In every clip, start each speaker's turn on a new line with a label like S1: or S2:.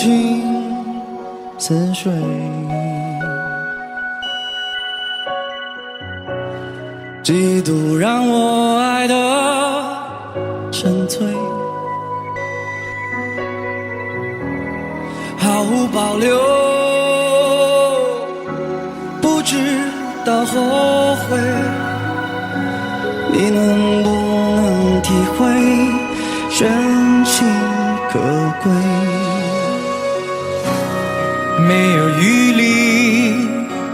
S1: 君似水。嫉妒让我爱得沉醉，毫无保留，不知道后悔。你能不能体会真情可贵？
S2: 没有余力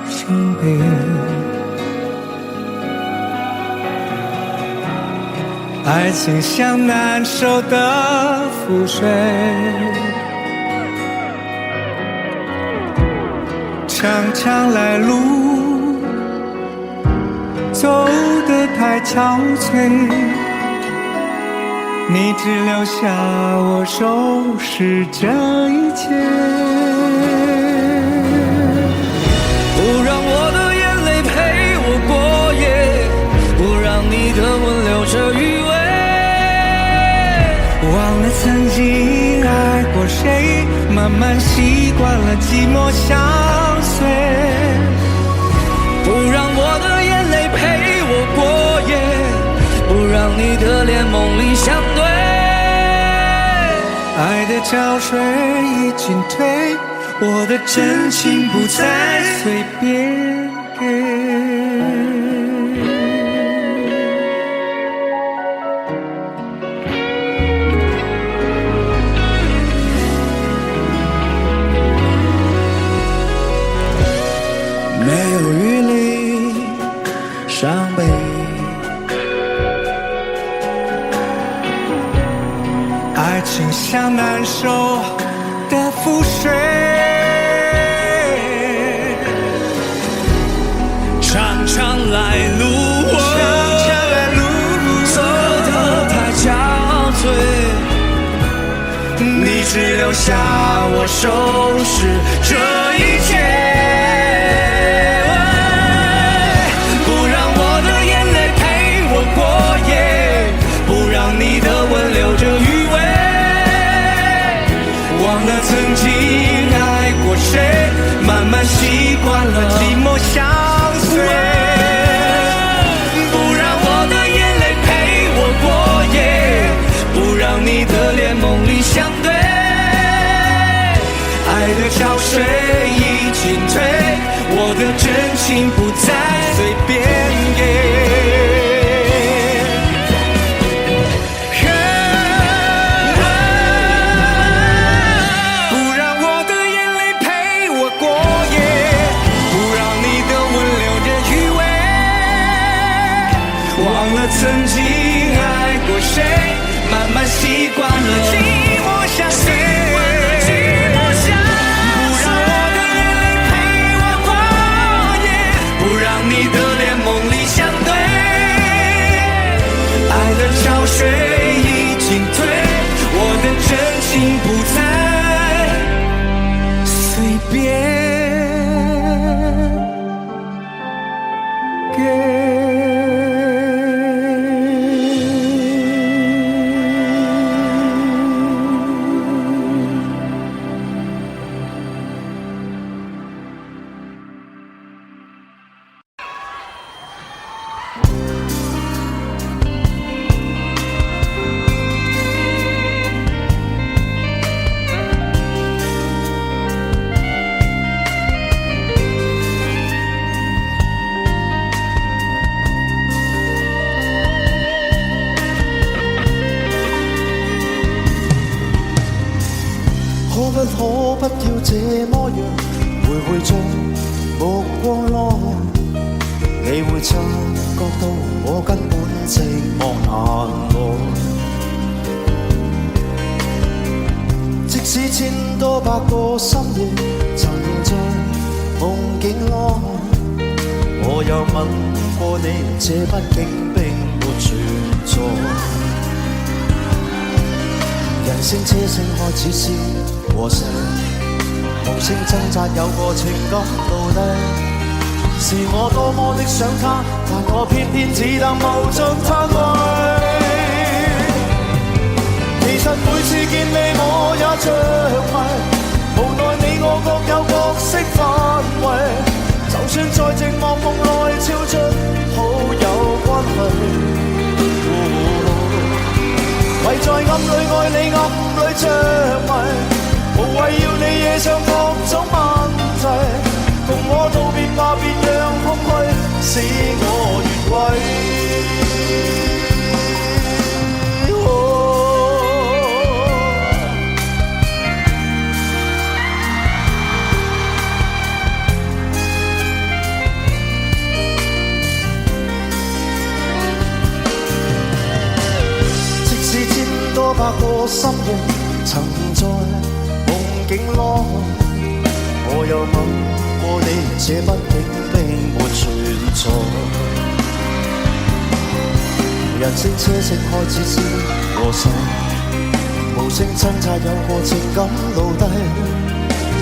S2: 伤悲，爱情像难收的覆水，长长来路走得太憔悴，你只留下我收拾这一切。
S1: 不让我的眼泪陪我过夜，不让你的吻留着余味。
S2: 忘了曾经爱过谁，慢慢习惯了寂寞相随。
S1: 不让我的眼泪陪我过夜，不让你的脸梦里相对。
S2: 爱的潮水已经退，我的真情不再随便给。
S1: 没有余力伤悲，
S2: 爱情像难收的覆水，
S1: 长长来路，走得太憔悴，你只留下我收拾这一切。不让我的眼泪陪我过夜，不让你的吻留着余味。
S2: 忘了曾经爱过谁，慢慢习惯了寂寞相随。
S1: 不让我的眼泪陪我过夜，不让你的脸梦里相对。
S2: 爱的潮水已经退，我的真情不再随便给。曾经爱过谁，慢慢习惯了寂寞相随。不让我的眼泪陪我过夜，不让你的脸梦里相对。爱的潮水已经退，我的真情不再随便给。
S3: 可不要這麼樣，徘徊在目光內，你會察覺到我根本寂寞難耐。即使千多百個深夜，曾在夢境內，我有吻過你，這畢竟並沒存在。人聲車聲開始是和諧，無聲掙扎有個情感奴隸，是我多麼的想他，但我偏偏只能無盡嘆謂。其實每次見你我也着迷，無奈你我各有角色範圍，就算在寂寞夢內超出好友關係。為在暗裏愛你暗裏着迷，無謂要你惹上各種問題，共我道別吧，別讓空虛使我越軌。多百個深夜，曾在夢境內，我又問過你，這畢竟並沒存在。人聲車聲開始是和諧，無聲掙扎有過情感奴隸，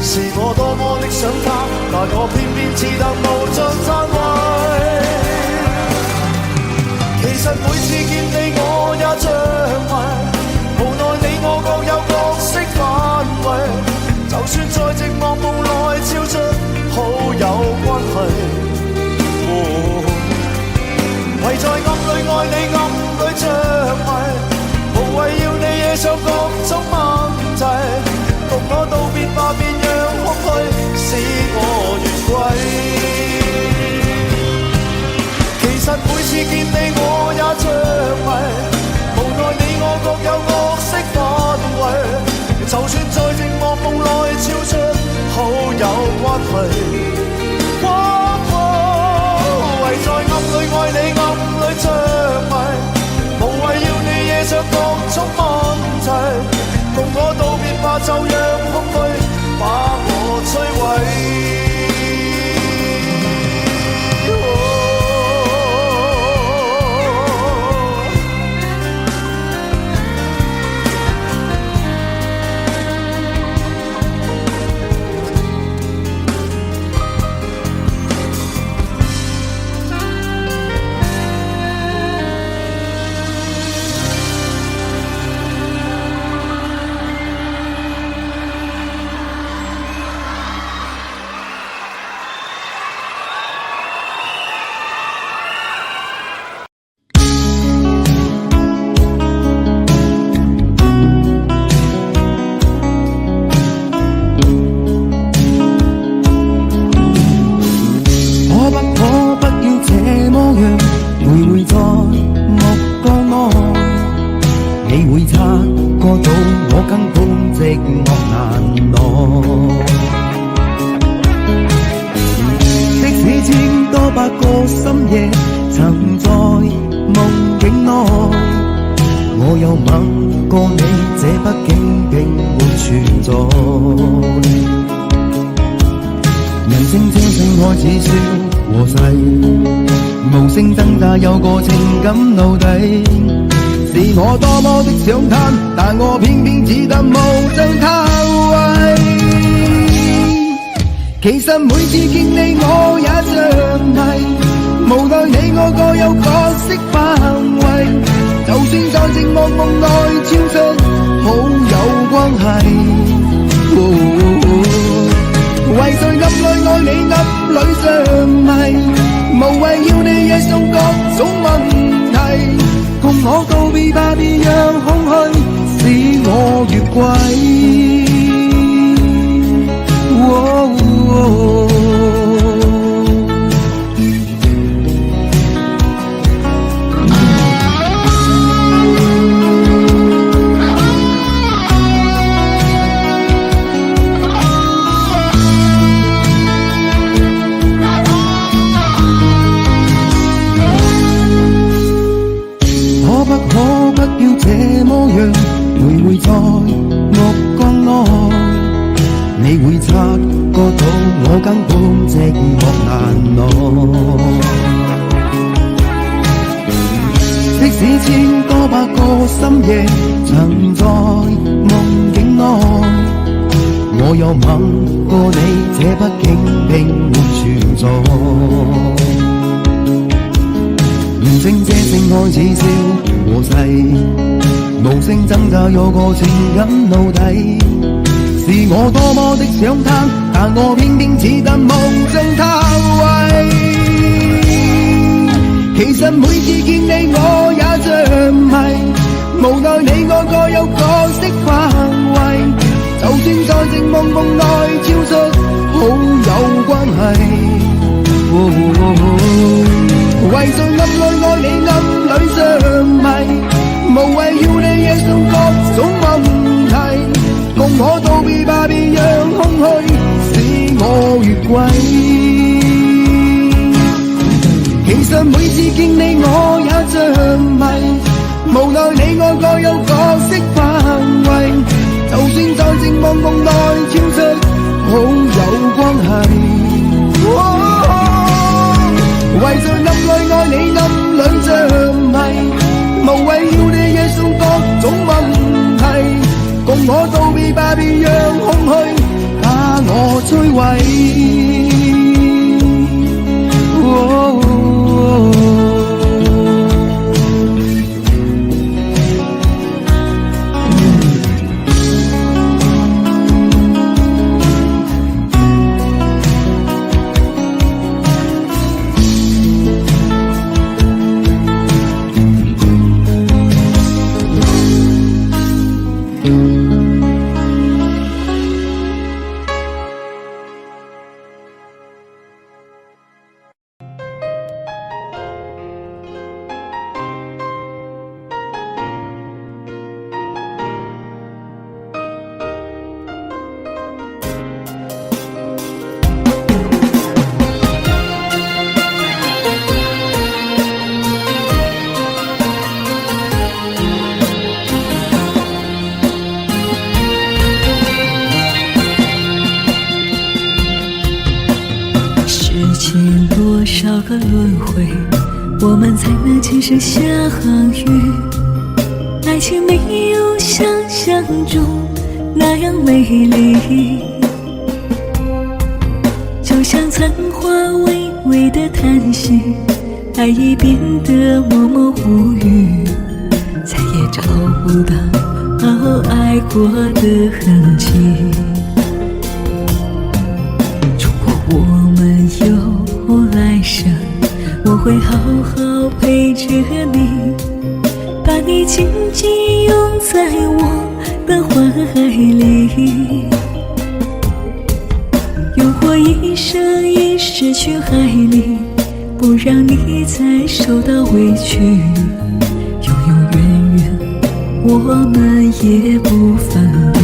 S3: 是我多麼的想他，但我偏偏自得無盡讚慰。其實每次見你我也着迷，無奈你我各有角色範圍，就算在寂寞夢內超出好友關係。為在暗裏愛你暗裏着迷，無謂要你惹上各種問題，共我道別吧，別讓空虛使我越軌。其實每次見你我也着迷，無奈你我各有角色範圍，就算在寂寞夢內超出好友關係。為在暗裏愛你暗裏着迷，無謂要你惹上各種問題，共我道別吧，就讓空虛把我摧毀。
S1: 有個情感奴隸，是我多麼的想貪，但我偏偏只得無盡偷慰。其實每次見你我也着迷，無奈你我各有角色範圍，就算在寂寞夢內超出好友關係。為在暗裏愛你暗裏着迷，無謂要你惹上各種問題，共我道別吧，別讓空虛使我越軌。我根本寂寞難耐，即使千多百個深夜曾在夢境內，我又吻過你，這畢竟並沒存在。人聲這聲開始笑和逝，無聲掙扎有個情感奴隸，是我多麼的想他，但我偏偏只得望將他為。其實每次見你我也着迷，無奈你我各有各色範圍，就算在靜夢夢內超出好友關係。為在暗裏愛你暗裏着迷，無謂要你惹上各種問題，共我道別吧，別讓空虛使我越軌。其實每次見你我也着迷，無奈你我各有各色範圍，就算在靜夢夢內超出好友關係。為在暗裏愛你暗裏着迷，無謂要你惹上各種問題，共我道別吧，別讓空虛把我摧毀。
S4: 多少个轮回，我们才能今生相遇？爱情没有想象中那样美丽，就像残花微微的叹息，爱已变得默默无语，再也找不到爱过的痕迹。如果我们有来生，我会好好陪着你，把你紧紧拥在我的怀里，用我一生一世去爱你，不让你再受到委屈，永永远远我们也不分离。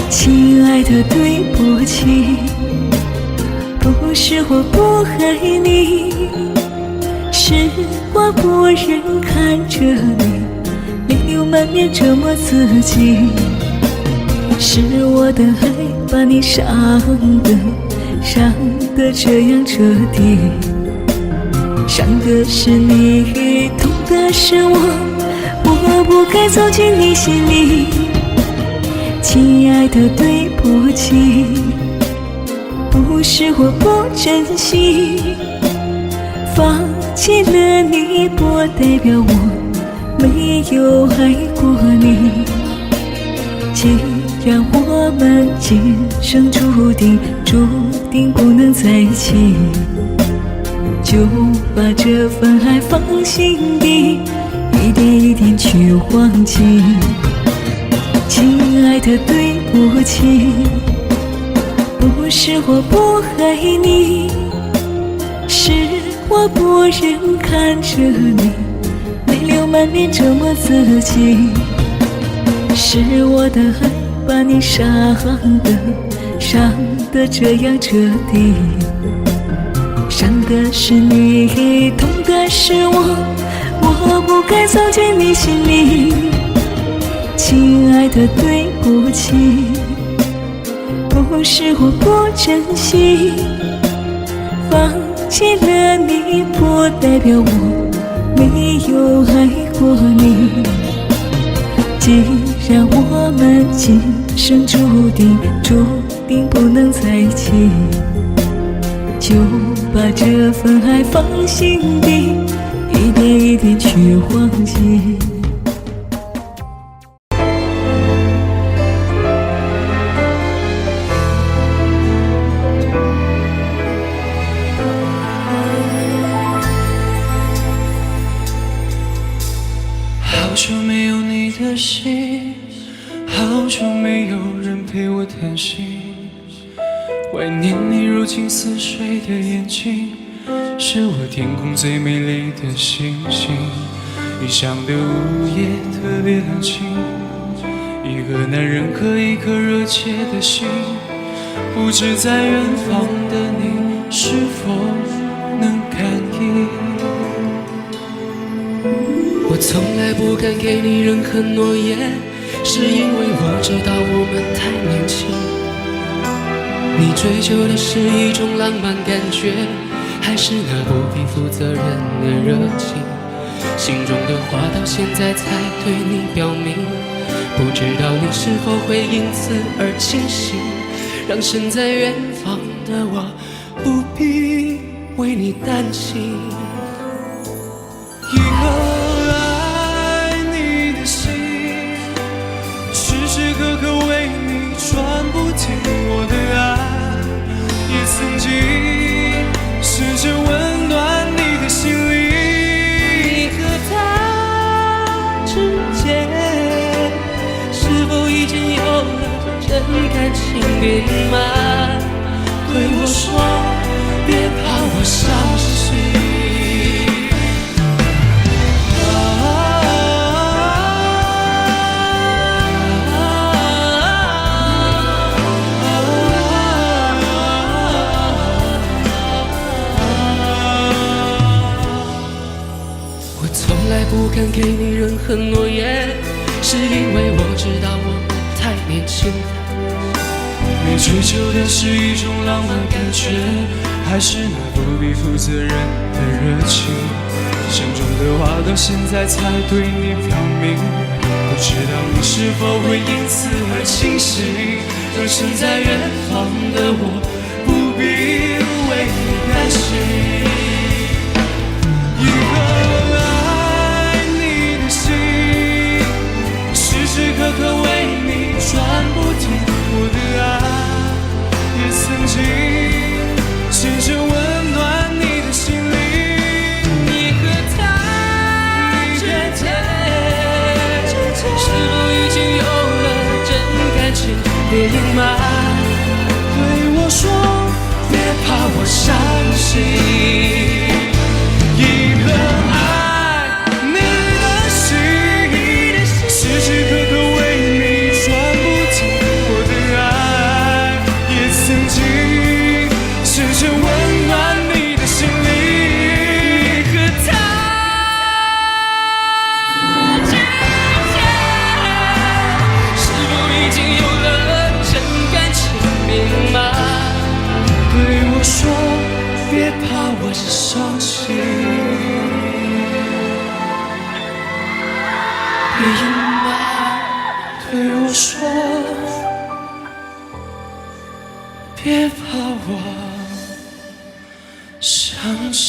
S4: 亲爱的，对不起，不是我不爱你，是我不忍看着你泪流满面折磨自己，是我的爱把你伤得这样彻底，伤的是你，痛的是我不该走进你心里。亲爱的，对不起，不是我不珍惜，放弃了你不代表我没有爱过你。既然我们今生注定不能在一起，就把这份爱放心底，一点一点去忘记。亲爱的，对不起，不是我不爱你，是我不忍看着你泪流满面折磨自己，是我的爱把你伤得这样彻底，伤的是你，痛的是我不该走进你心里。亲爱的，对不起，不是我不珍惜，放弃了你不代表我没有爱过你。既然我们今生注定不能在一起，就把这份爱放心底，一点一点去忘记。
S2: 怀念你如镜似水的眼睛，是我天空最美丽的星星。异乡的午夜特别冷清，一个男人和一颗热切的心，不知在远方的你是否能感应。
S5: 我从来不敢给你任何诺言，是因为我知道我们太年轻。你追求的是一种浪漫感觉，还是那不必负责任的热情？心中的话到现在才对你表明，不知道你是否会因此而清醒，让身在远方的我不必为你担心。
S2: 一颗爱你的心，时时刻刻为你转不停，我的爱也曾经试着温暖你的心灵。
S5: 你和他之间是否已经有了真感情变慢？对我说别怕我伤心。不敢给你任何诺言，是因为我知道我们太年轻。
S2: 你追求的是一种浪漫感觉，还是那不必负责任的热情？心中的话到现在才对你表明，不知道你是否会因此而清醒，让身在远方的我不必为你担心。一个爱你的心，时时刻刻为你转不停，我的爱也曾经试着温暖你的心灵。
S5: 你和他之间是否已经有了真感情？别隐瞒，
S2: 对我说
S5: 别怕我伤心。
S2: 一颗爱你的心，时时刻刻为你转不停，我的爱也曾经试着温暖你的心灵。
S5: 和他之间是否已经有了真感情？明白，
S2: 对我说别怕我伤心，
S5: 别隐瞒。
S2: 对我说别怕我伤心。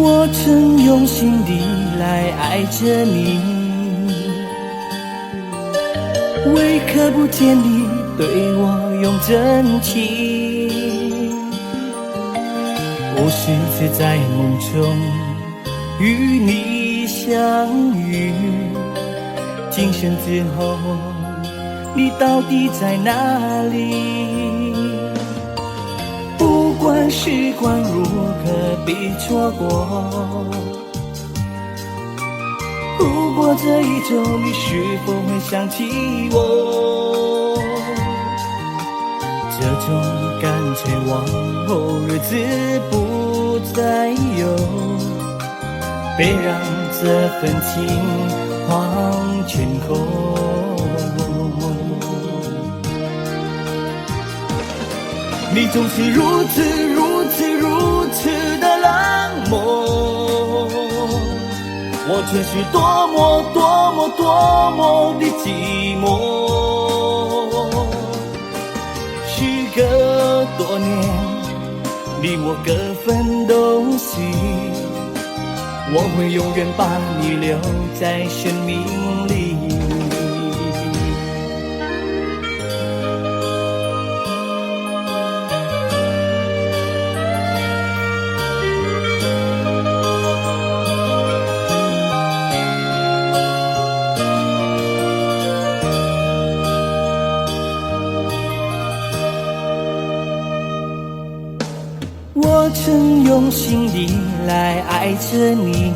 S1: 我曾用心地来爱着你，为何不见你对我用真情？我是只在梦中与你相遇，今生之后你到底在哪里？不管时光如何被错过，如果这一周你是否会想起我？这种感觉往后日子不再有，别让这份情忘全空。你总是如此的冷漠，
S3: 我只是多么多么多么的寂寞。时隔多年，你我各分东西，我会永远把你留在生命里。我曾用心地来爱着你，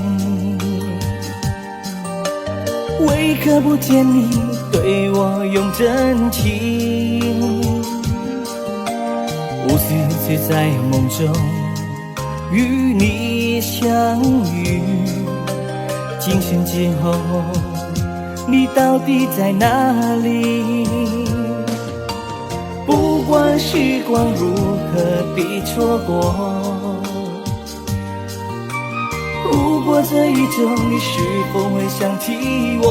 S3: 为何不见你对我用真情？无数次在梦中与你相遇，今生之后你到底在哪里？不管时光如何被错过，如果这一周你是否会想起我？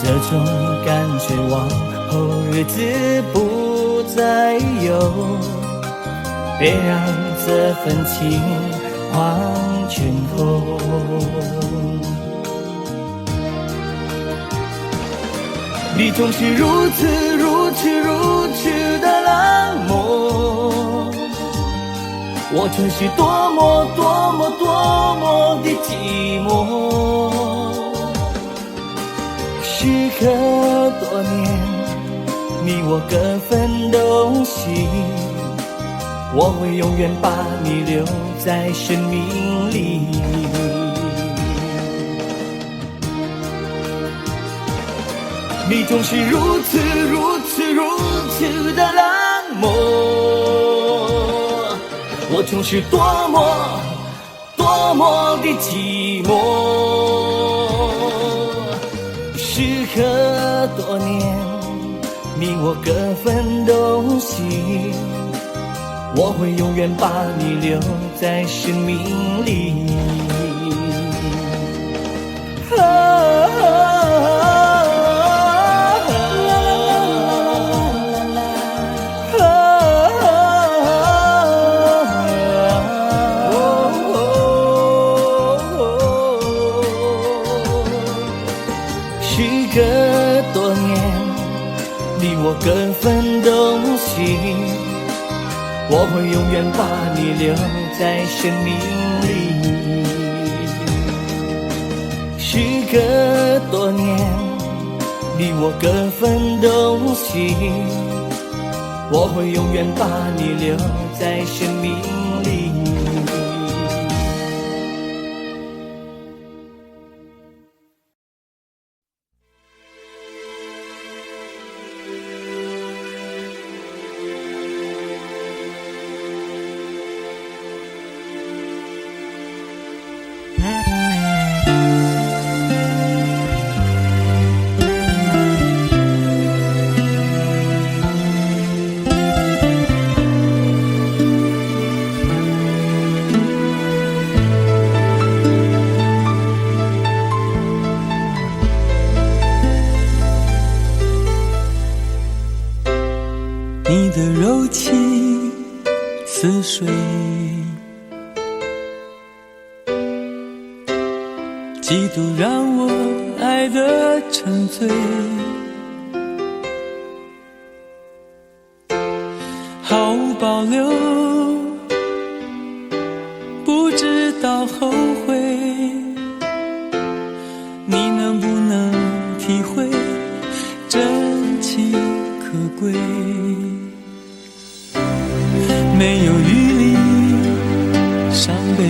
S3: 这种感觉往后日子不再有，别让这份情忘全后。你总是如此如此如此的冷漠，我却是多么多么多么的寂寞。时隔多年，你我各分东西，我会永远把你留在生命里。你总是如此如此如此的冷漠，我总是多么多么的寂寞。时隔多年，你我各分东西，我会永远把你留在生命里。时隔多年，你我各分东西，我会永远把你留在生命里。时隔多年，你我各分东西，我会永远把你留在生命里。
S2: 你的柔情似水，几度让我爱得沉醉，毫无保留，不知道后悔。你能不能体会真情可贵？没有余力伤悲，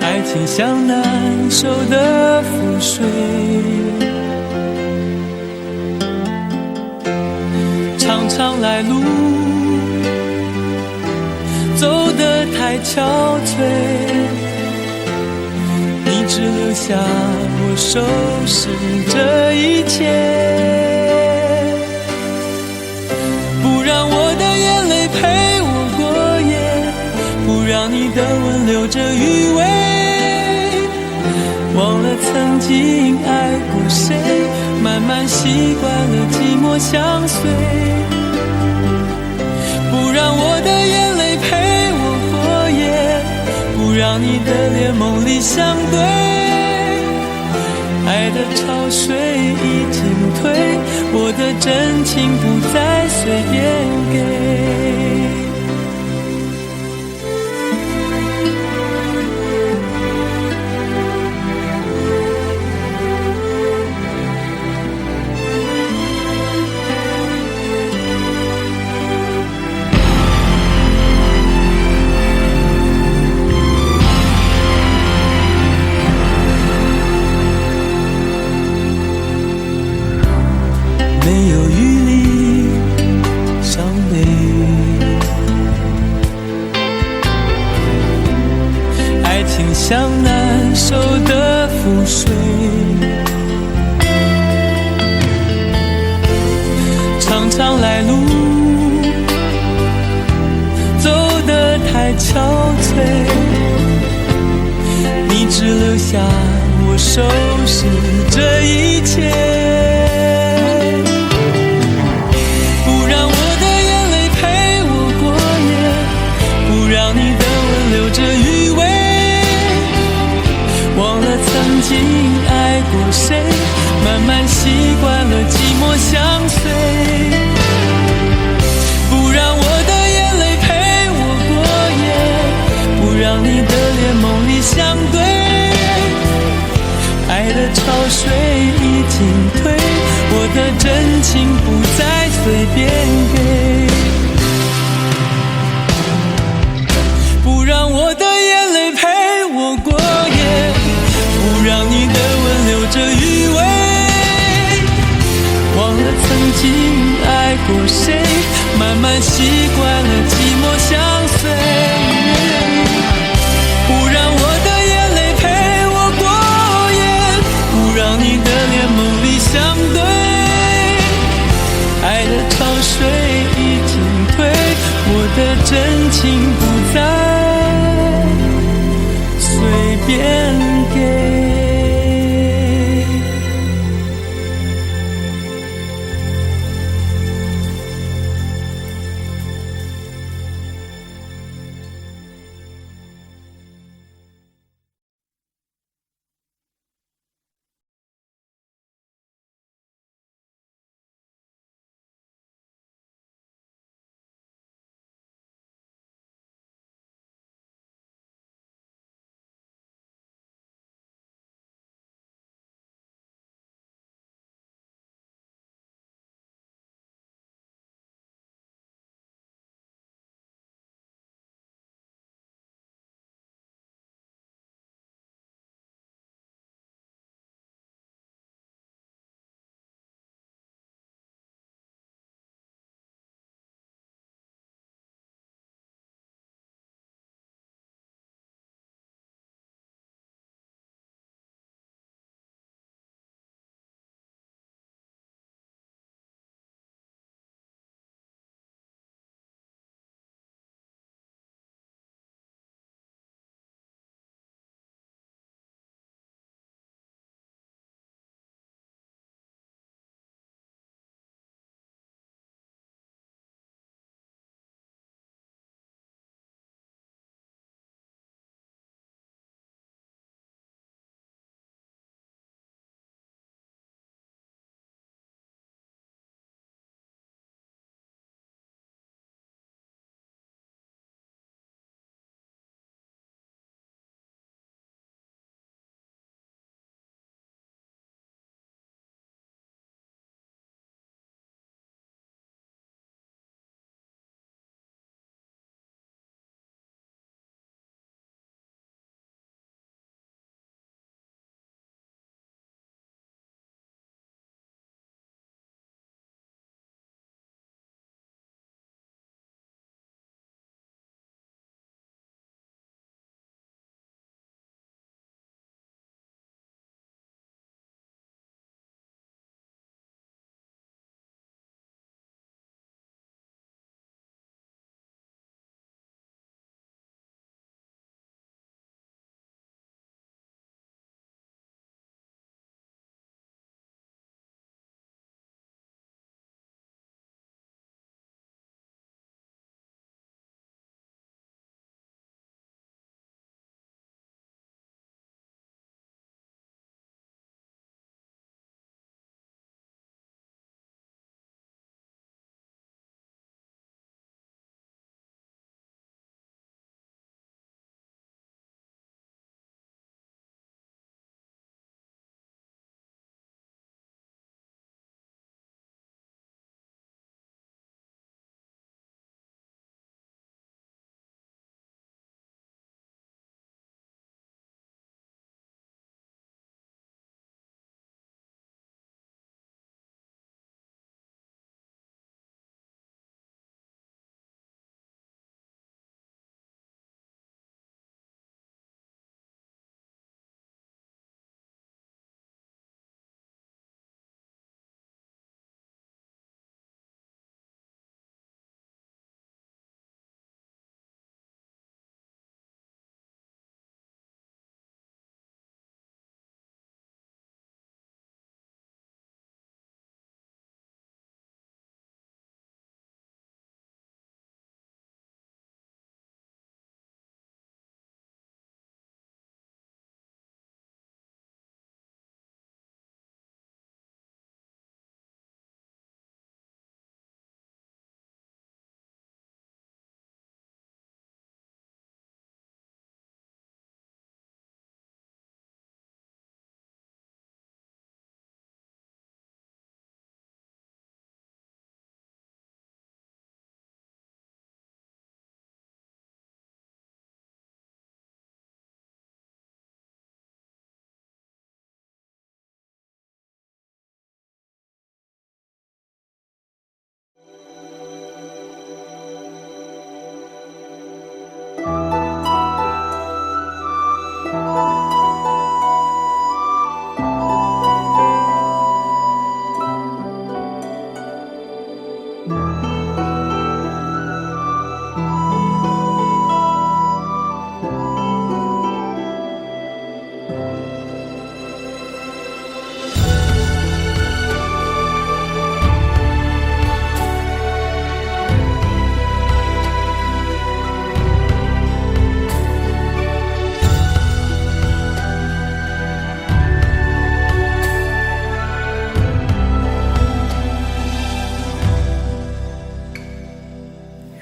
S2: 爱情像难收的覆水，长长来路走得太憔悴，你只留下我收拾这一切，不让我的眼泪陪我
S6: 让你的吻留着余味，忘了曾经爱过谁，慢慢习惯了寂寞相随，不让我的眼泪陪我过夜，不让你的脸梦里相对，爱的潮水已经退，我的真情不再随便给。没有余力伤悲，爱情像难收的覆水，长长来路走得太憔悴，你只留下我收拾这一切，让你的吻留着余味，忘了曾经爱过谁，慢慢习惯了寂寞相随，不让我的眼泪陪我过夜，不让你的脸梦里相对，爱的潮水已经退，我的真情不再随便给，不让我的眼泪陪我过夜，不让你的吻留着余味，忘了曾经爱过谁，慢慢习惯了寂寞相随，不让我的眼泪陪我过夜，不让你的脸梦里相对，爱的潮水已经退，我的真情不再随便给。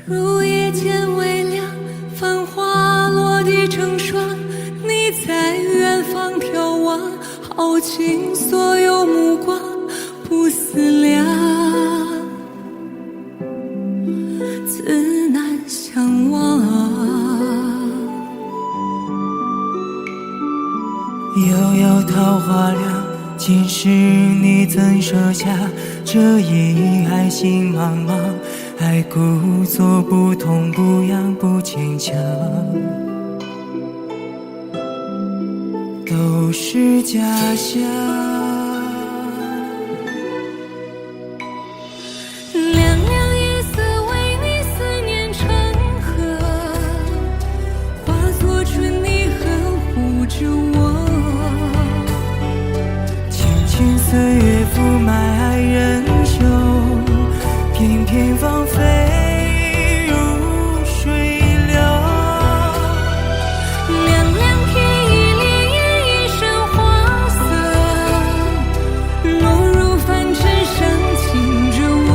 S4: 入夜渐微凉，繁花落地成霜。你在远方眺望，耗尽所有目光，不思量，自难相忘。
S6: 悠悠桃花凉，今时你怎舍下这一爱心茫茫？爱故作不痛不痒不坚强，都是假象。
S4: 凉凉夜色为你思念成河，化作春泥呵护着我。
S6: 轻轻岁月覆埋爱人袖，片片芳菲如水流。
S4: 凉凉天一烈焰一身花色，落入凡尘深情着我。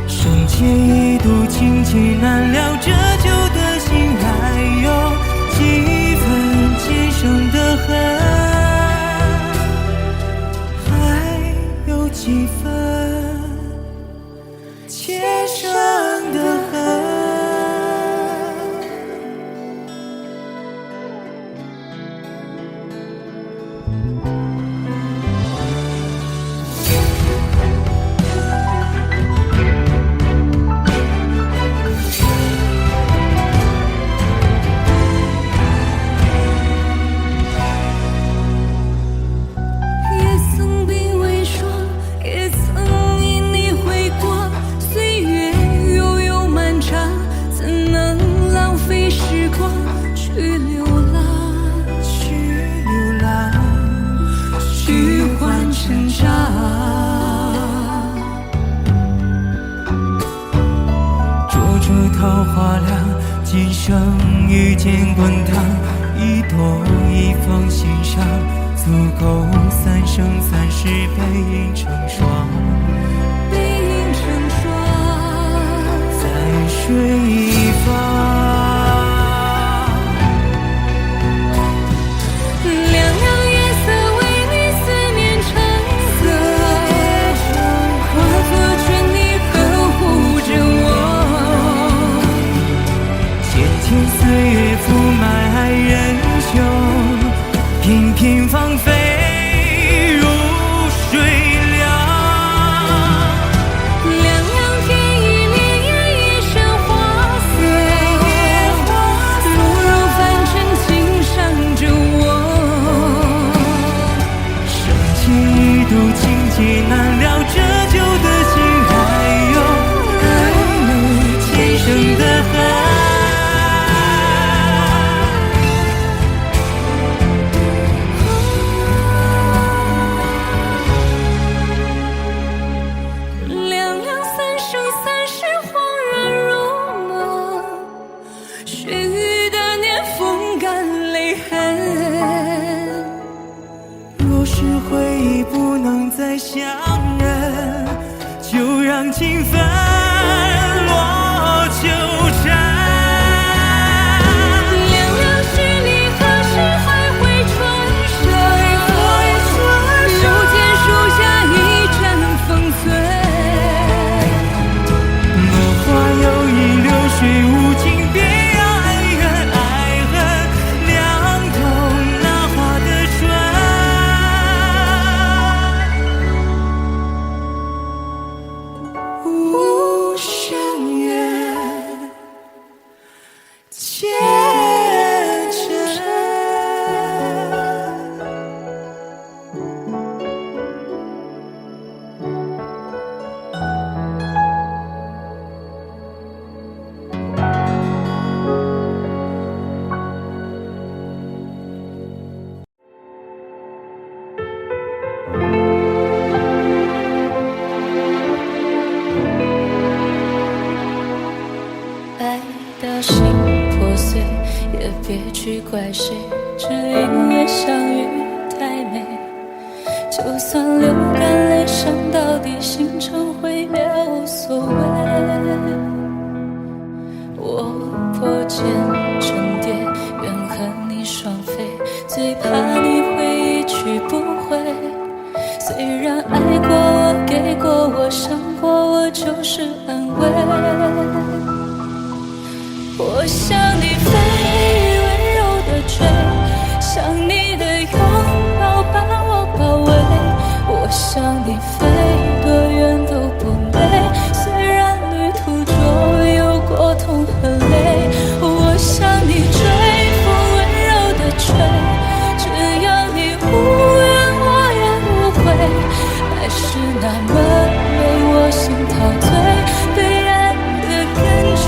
S6: 生前一度情结难了，这旧的心还有几分今生的恨，还有几分前生的恨。
S4: 也曾鬓微霜，也曾因你回光。岁月悠悠漫长，怎能浪费时光去流浪？去换成长。
S6: 灼灼桃花凉，今生遇见滚烫，一朵一放心上，足够三生三世背影成双。
S4: 背影成双，
S6: 在水一方。
S4: 凉凉夜色为你思念成河，化作春泥呵护着我。
S6: 渐渐岁月覆埋爱人袖，片片芳菲如水凉。
S4: 凉凉天一烈焰一身花色，落入凡尘轻伤着我。
S6: 生前一度情结难了，这旧的心还有前生的恨。
S4: 凉凉三生三世恍然如梦，须臾的年风干泪痕。
S6: 若是回忆不能再相认，就让情分落纠缠。
S4: 凉凉是你何时还会春生？又见树下一阵风吹。
S6: 落花有意，流水无情，别让爱恨凉透那花的春。无声月前尘。
S4: 爱到心破碎，也别去怪谁，只因为相遇太美。就算流干泪，伤到底，心成灰也无所谓。我想你飞，温柔的吹，想你的拥抱把我包围。我想你飞，多远都不累，虽然旅途中有过痛和泪。我想你追风温柔的吹，只要你无怨我也无悔。爱是那么美，我心陶醉，被爱的感觉。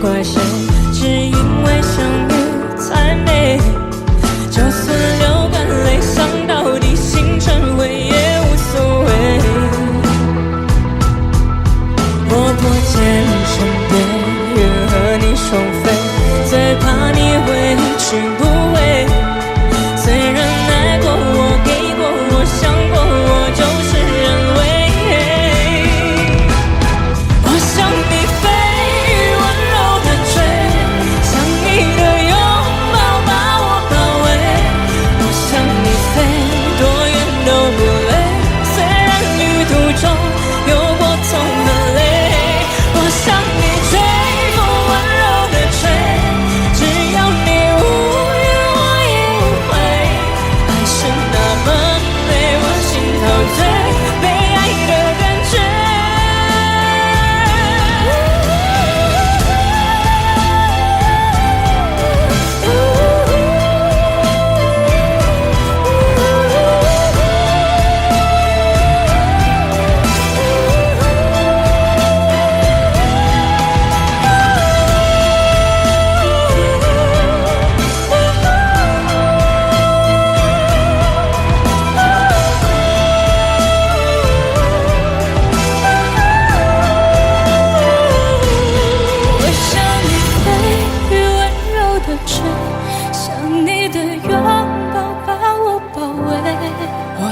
S7: 怪谁？只因为相遇太美，就算流干泪，伤到底，心成灰也无所谓。我不见身边愿和你双飞，最怕你会去不回。虽然爱过我，给过我，想过我，就是认为。我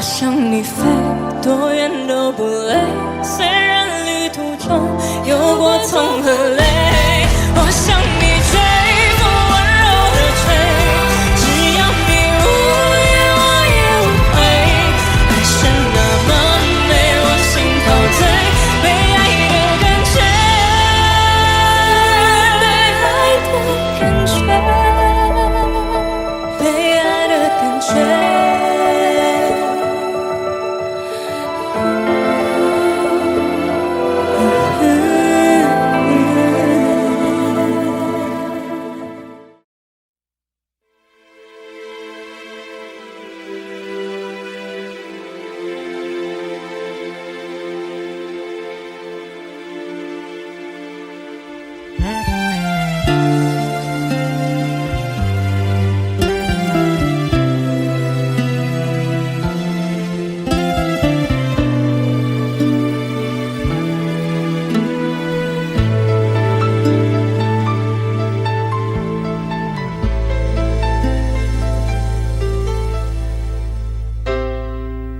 S7: 想你飞。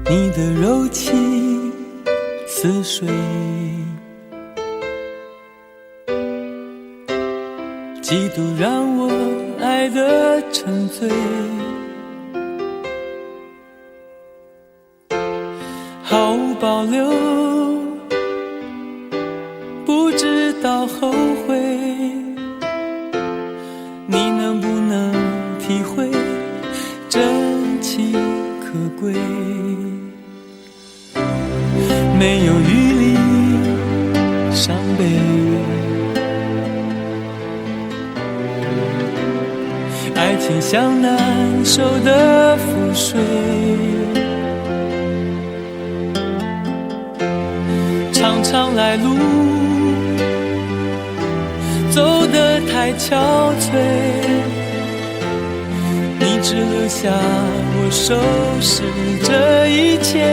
S6: 你的柔情似水，几度让我爱得沉醉，毫无保留，不知道后悔。你能不能体会真情可贵？没有余力伤悲，爱情像难收的覆水，长长来路走得太憔悴，你只留下我收拾这一切，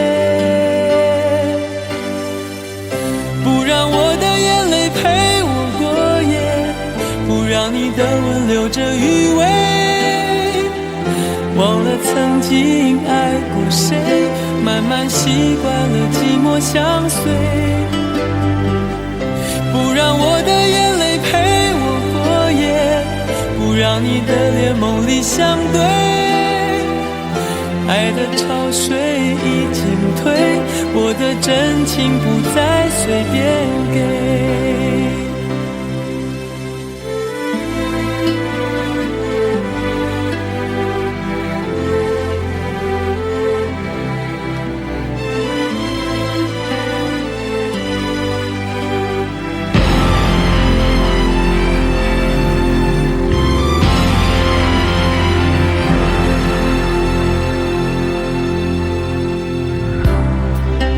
S6: 不让我的眼泪陪我过夜，不让你的吻留着余味，忘了曾经爱过谁，慢慢习惯了寂寞相随，不让我的眼泪陪我过夜，不让你的脸梦里相对，爱的潮水已经退，我的真情不再随便给。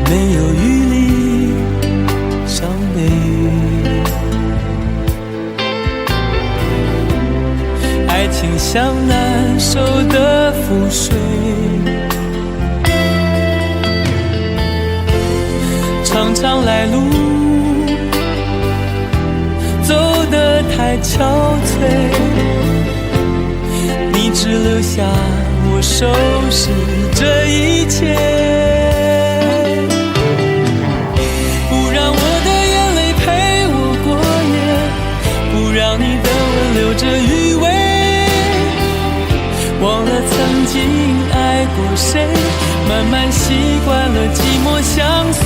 S6: 没有余力伤悲，爱情像难收的覆水，长长来路走得太憔悴，你只留下我收拾这一切，让你的吻留着余味，忘了曾经爱过谁，慢慢习惯了寂寞相随，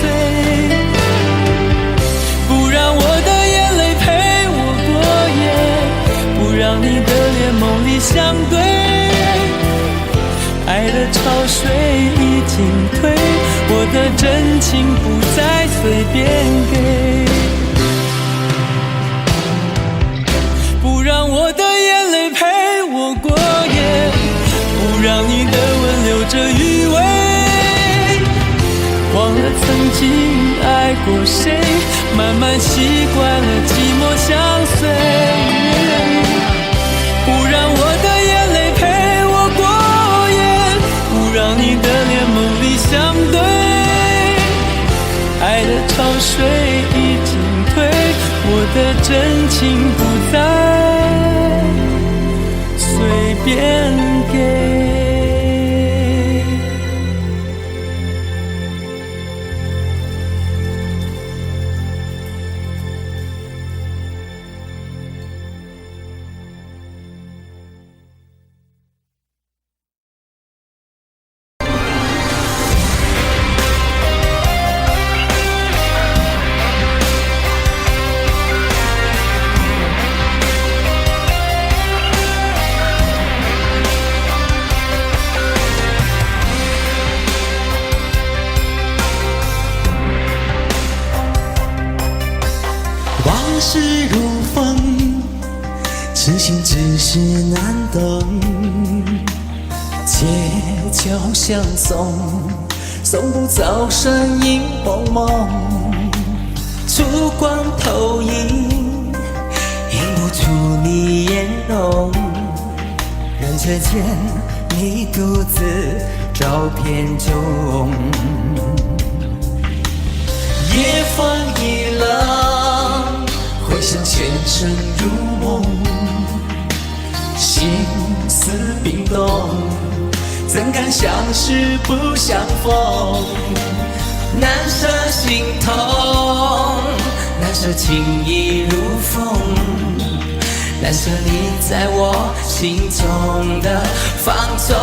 S6: 不让我的眼泪陪我过夜，不让你的脸梦里相对，爱的潮水已经退，我的真情不再随便给，不让我的眼泪陪我过夜，不让你的吻留着余味，忘了曾经爱过谁，慢慢习惯了寂寞相随，不让我的眼泪陪我过夜，不让你的脸梦里相对，爱的潮水已经退，我的真情不再随便给。
S3: 往事如风，痴心只是难懂，借酒相送，送不走身影蒙蒙，烛光投影，映不出你颜容，人却见你独自照片中，夜风一冷，回想前尘如梦，心思冰冻，怎敢相识不相逢？难舍心痛，难舍情意如风，难舍你在我心中的放纵。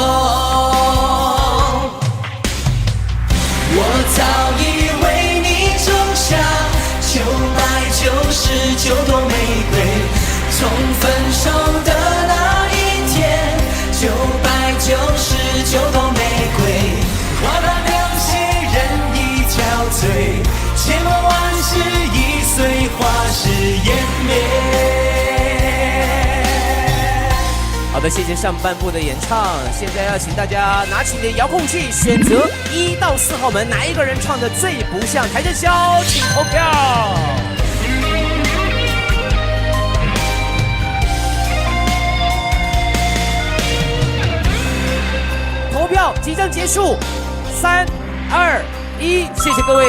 S3: 我早已为你种下9百99朵玫瑰，从分手的那一天，999朵玫瑰，花瓣凉血，人已憔悴，千万万事已随花事湮灭。
S8: 好的，谢谢上半部的演唱。现在要请大家拿起你的遥控器，选择1到4号门，哪一个人唱的最不像台正宵，请投票。票即将结束，3、2、1，谢谢各位。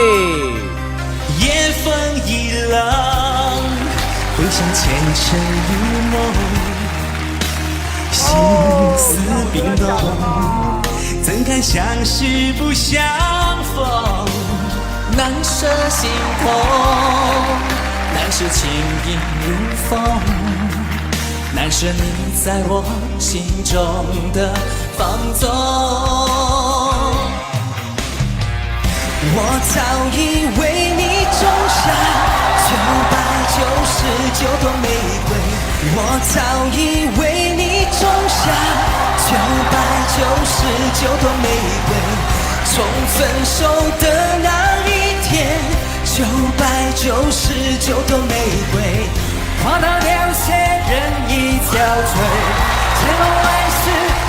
S3: 夜风一浪，回想前尘如梦，心思冰冻，怎堪相识不相逢？难舍心痛，难舍情意如风，难舍你在我心中的放纵。我早已为你种下999朵玫瑰，我早已为你种下999朵玫瑰。从分手的那一天，999朵玫瑰，花到凋谢，人已憔悴，千万万事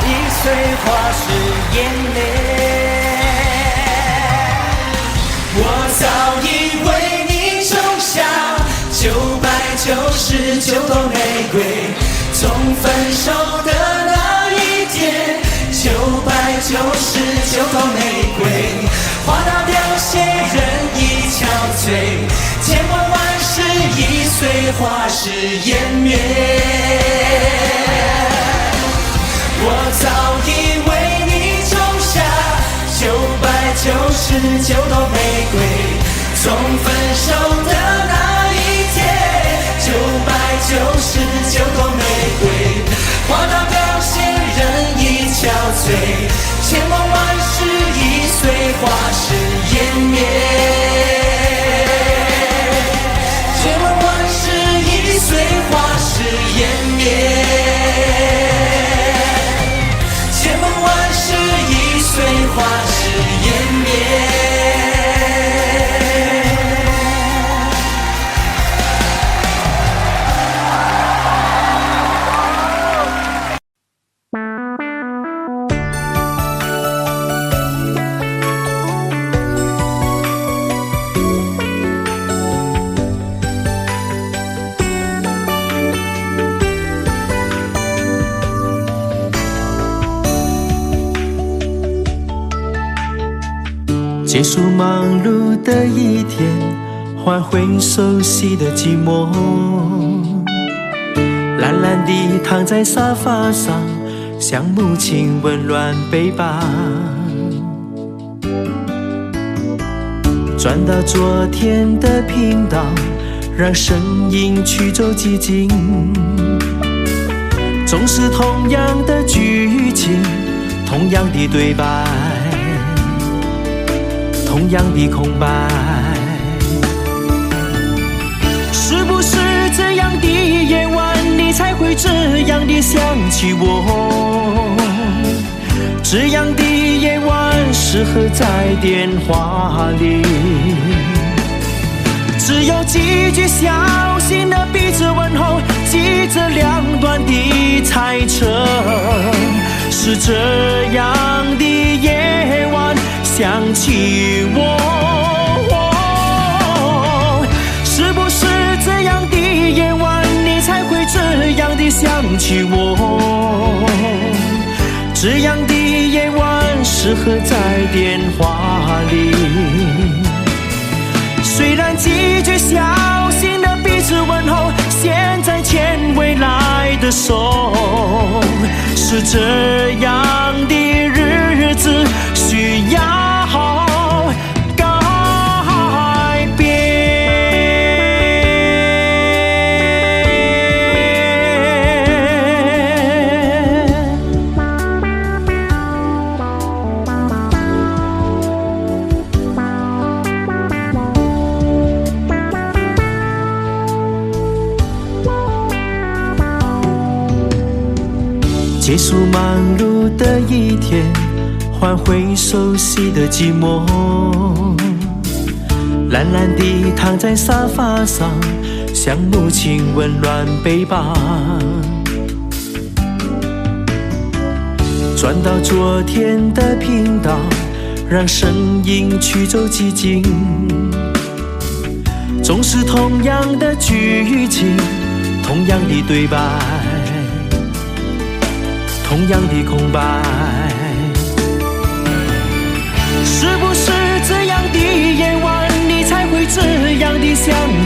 S3: 已碎，花是眼泪。我早已为你种下999朵玫瑰，从分手的那一天，999朵玫瑰，花到凋谢，人已憔悴，千万万事已碎，花事湮灭。我早已为你种下999朵玫瑰，从分手的那一天，999朵玫瑰，花到凋谢，人已憔悴，千万万事已碎，花事湮灭。千万万事已碎，花事湮灭。千万万事已碎，花事湮灭。
S6: 结束忙碌的一天，换回熟悉的寂寞。懒懒地躺在沙发上，像母亲温暖背膀。转到昨天的频道，让声音驱走寂静。总是同样的剧情，同样的对白，同样的空白。是不是这样的夜晚，你才会这样的想起我？这样的夜晚适合在电话里，只有几句小心的彼此问候，记着两端的猜测。是这样的夜晚想起我，是不是这样的夜晚，你才会这样的想起我？这样的夜晚适合在电话里，虽然几句小心的彼此问候，现在牵未来的手。是这样的日子需要改变。结束忙碌的一天，换回熟悉的寂寞。懒懒地躺在沙发上，像母亲温暖背膀。转到昨天的频道，让声音驱走寂静。总是同样的剧情，同样的对白，同样的空白。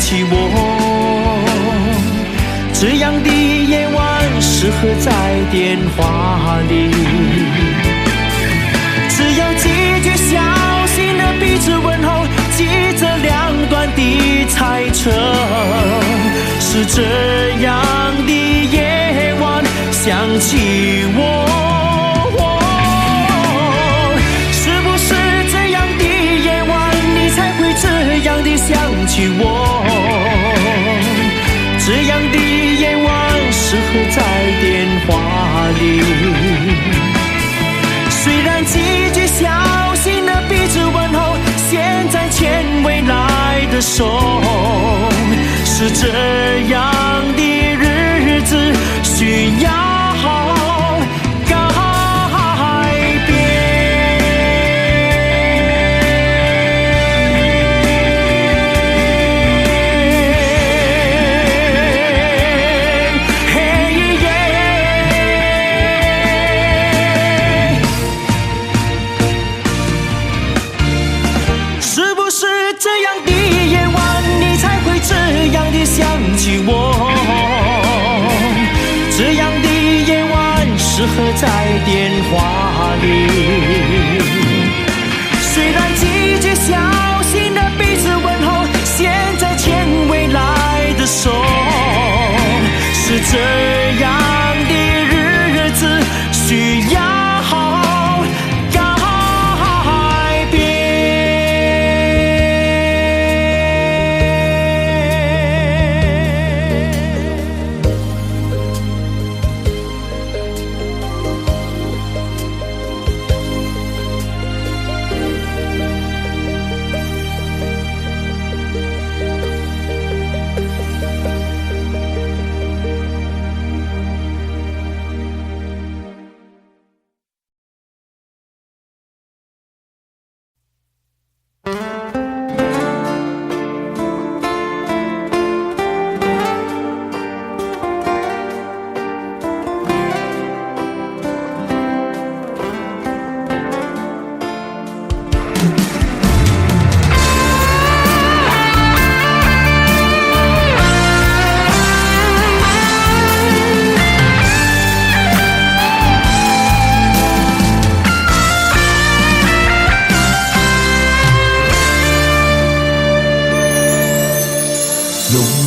S3: 起我。这样的夜晚适合在电话里，只要几句小心的彼此问候，记着两端的猜测。是这样的夜晚想起我，是不是这样的夜晚你才会这样的想起我？这样的夜晚适合在电话里，虽然几句小心的彼此问候，现在牵未来的手。是这样的日子需要改变。是不是这样的夜晚你才会这样的想起我？这样的夜晚适合在电话里，虽然几句小心的彼此问候，现在牵未来的手。是这样的日子需要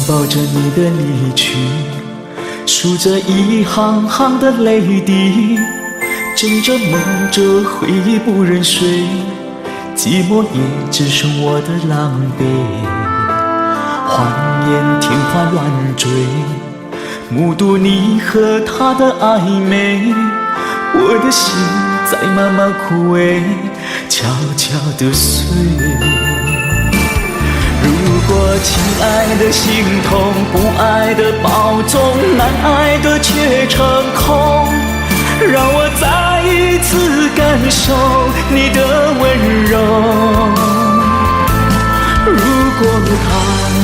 S6: 抱着你的离去，数着一行行的泪滴，枕着梦着回忆不忍睡，寂寞也只剩我的狼狈。谎言天花乱坠，目睹你和他的暧昧，我的心在慢慢枯萎，悄悄地碎。如果亲爱的心痛，不爱的保重，难爱的却成空，让我再一次感受你的温柔。如果它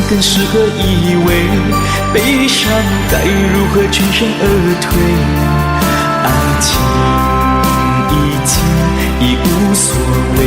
S6: 更适合依偎，悲伤该如何全身而退？爱情已无所谓。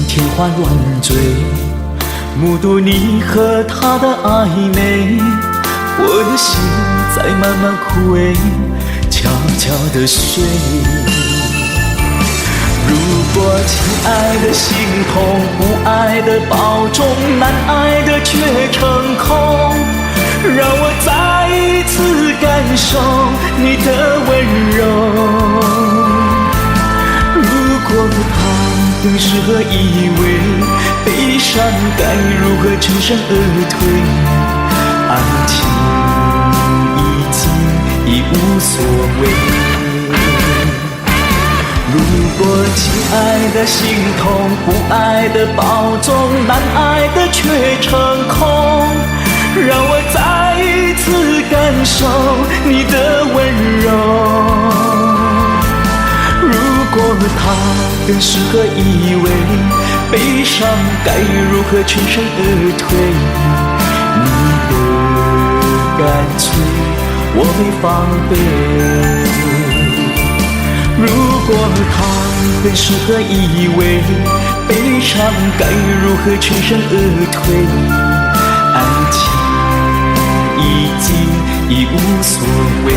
S6: 天花乱坠，目睹你和他的暧昧，我的心在慢慢枯萎，悄悄地睡。如果亲爱的心痛，不爱的保重，难爱的却成空，让我再一次感受你的温柔。如果它更适合依偎，悲伤该如何全身而退？爱情已无所谓。
S3: 如果亲爱的心痛，不爱的保重，难爱的却成空，让我再一次感受你的温柔。如果它更适合依偎，悲伤该如何全身而退？你的干脆我没防备。如果它更适合依偎，悲伤该如何全身而退？爱情已无所谓。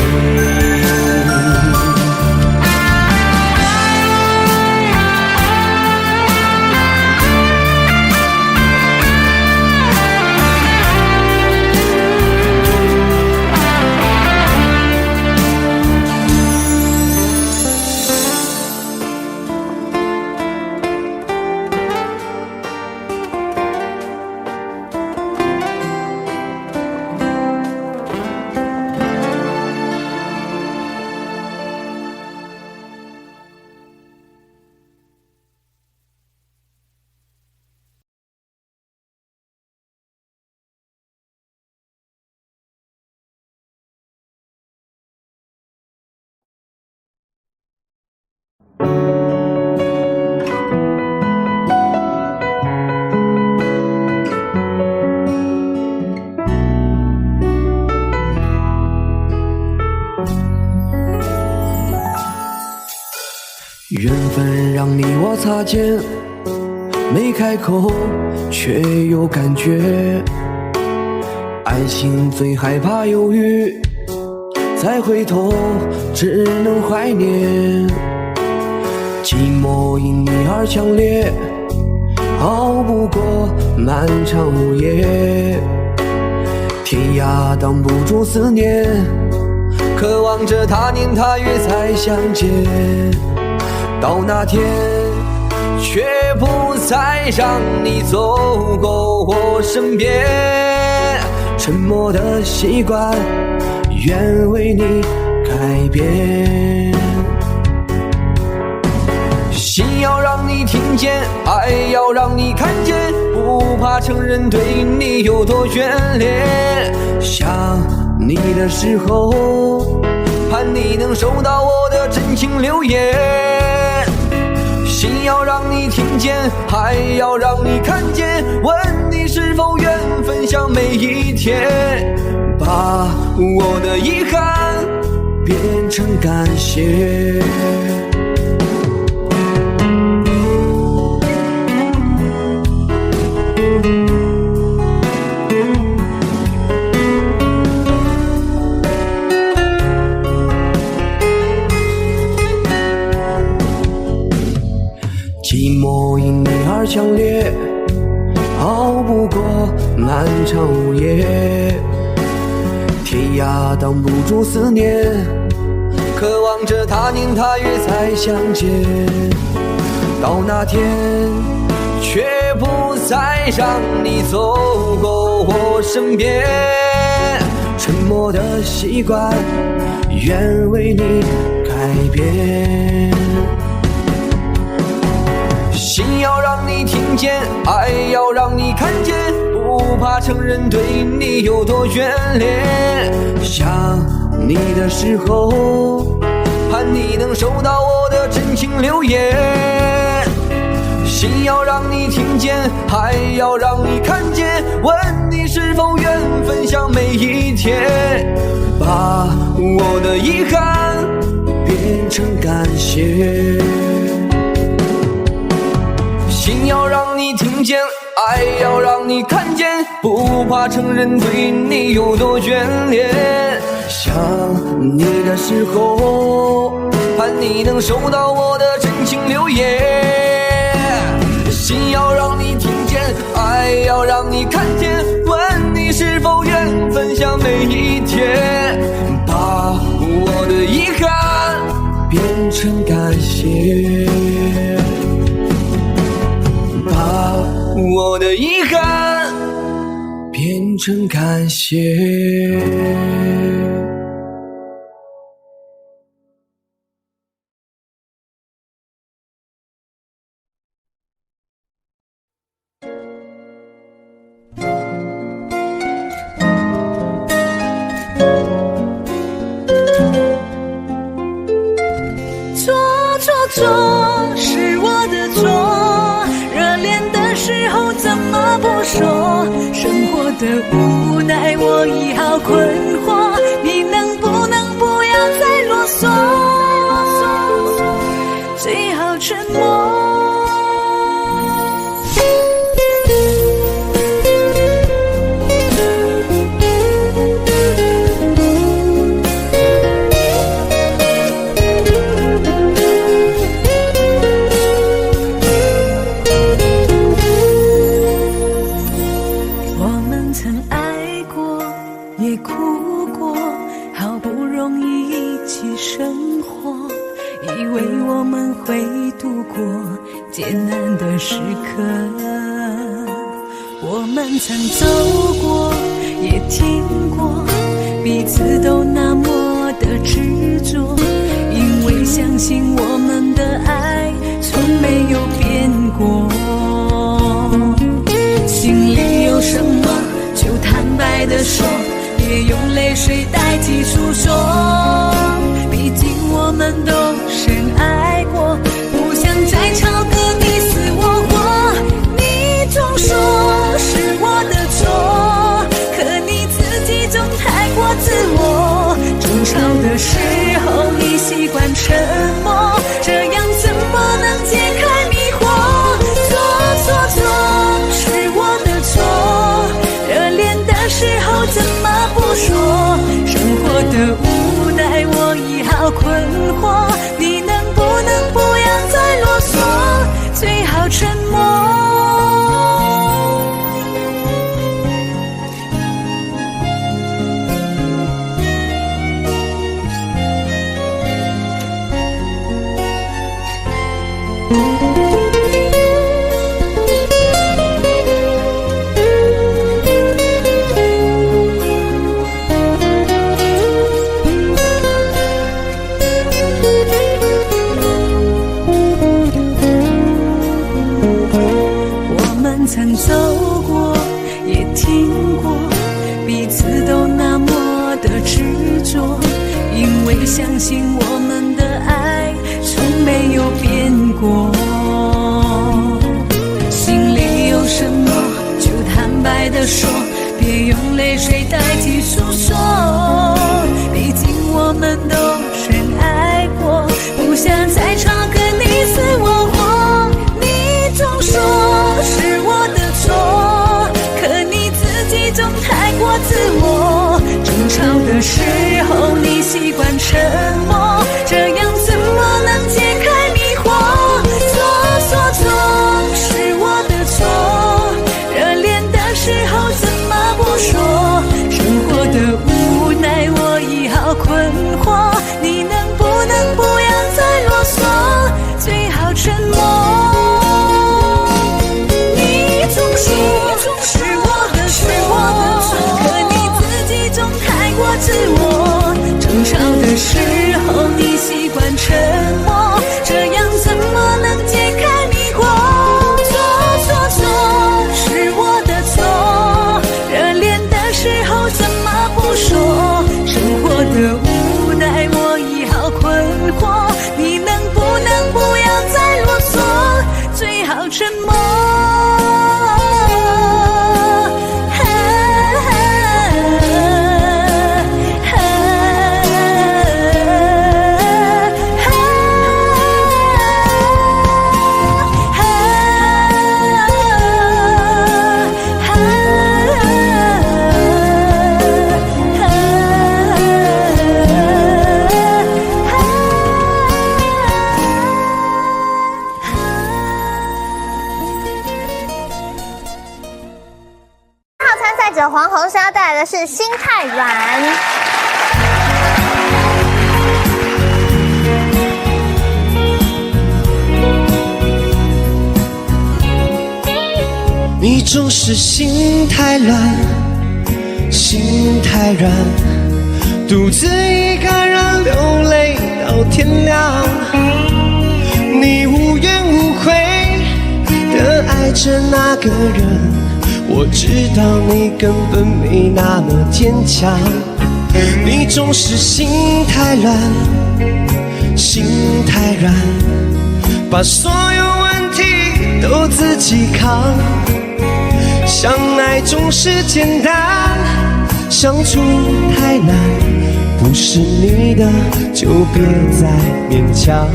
S1: 缘分让你我擦肩，没开口却有感觉。爱情最害怕犹豫，再回头只能怀念。寂寞因你而强烈，熬不过漫长午夜。天涯挡不住思念，渴望着他年他月再相见。到那天，却不再让你走过我身边。沉默的习惯，愿为你改变。心要让你听见，爱要让你看见，不怕承认对你有多眷恋。想你的时候，盼你能收到我的真情留言。心要让你听见，爱要让你看见，问你是否愿分享每一天，把我的遗憾变成感谢。寂寞因你而强烈，熬不过漫长午夜。天涯挡不住思念，渴望着他年他月再相见。到那天，却不再让你走过我身边。沉默的习惯，愿为你改变。心要让你听见，爱要让你看见，不怕承认对你有多眷恋。想你的时候，盼你能收到我的真情留言。心要让你听见，爱要让你看见，问你是否愿分享每一天，把我的遗憾变成感谢。心要让你听见，爱要让你看见，不怕承认对你有多眷恋。想你的时候，盼你能收到我的真情留言。心要让你听见，爱要让你看见，问你是否愿分享每一天，把我的遗憾变成感谢。把我的遗憾变成感谢。
S4: 错，是我的错。热恋的时候怎么不说？生活的无奈我已好困惑，你能不能不要再啰嗦？最好沉默。艰难的时刻，我们曾走过，也听过，彼此都那么的执着，因为相信我们的爱从没有变过。心里有什么就坦白地说，别用泪水代替诉说，毕竟我们都深爱过，不想再吵个你死我活。你总说是我的错，可你自己总太过自我。争吵的时候你习惯沉默，这样怎么能解开迷惑？错，是我的错，热恋的时候怎么不说？生活的无奈我已好困惑，你能不能不要再啰嗦？最好沉默。曾走过，也听过，彼此都那么的执着，因为相信我们的爱从没有变过。心里有什么就坦白地说，别用泪水代替诉说，毕竟我们都深爱过，不想再吵个你死我活。你总说是我的错，可你自己总太过自我。争吵的时候你习惯沉默，这样怎么能解开迷惑？错，是我的错，热恋的时候怎么不说？生活的无奈我已好困惑，你能不能不要再啰嗦？最好沉默。是我的错，可你自己总太过自我。争吵的时候你习惯沉默，这样怎么能解开迷惑？错，是我的错，热恋的时候怎么不说？生活的无奈我已好困惑，你能不能不要再啰嗦？最好沉默。
S9: 黄鸿升带来的是《心太软》。
S3: 你总是心太软，心太软，独自一个人流泪到天亮。你无怨无悔地爱着那个人，我知道你根本没那么坚强。你总是心太软，心太软，把所有问题都自己扛。相爱总是简单，相处太难，不是你的就别再勉强。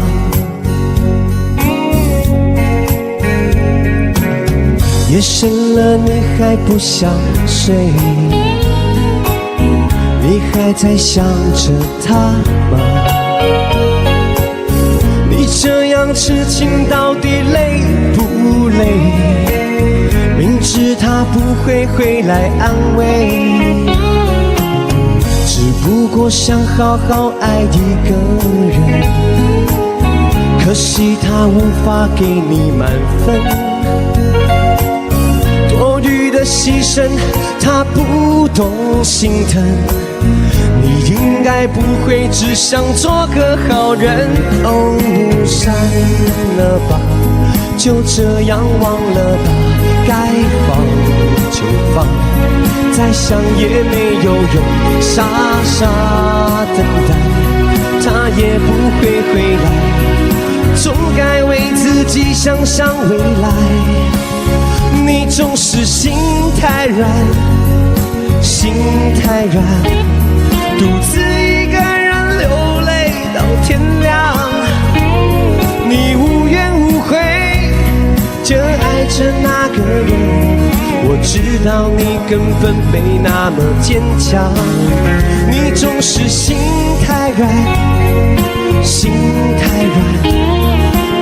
S3: 夜深了你还不想睡，你还在想着他吗？你这样痴情到底累不累？明知他不会回来安慰，只不过想好好爱一个人，可惜他无法给你满分，多余的牺牲他不懂心疼，你应该不会只想做个好人。哦，删了吧，就这样忘了吧，该放就放，再想也没有用，傻傻等待，他也不会回来，总该为自己想想未来。你总是心太软，心太软，独自一个人流泪到天亮，你无怨无悔就爱着那个人，我知道你根本没那么坚强，你总是心太软，心太软，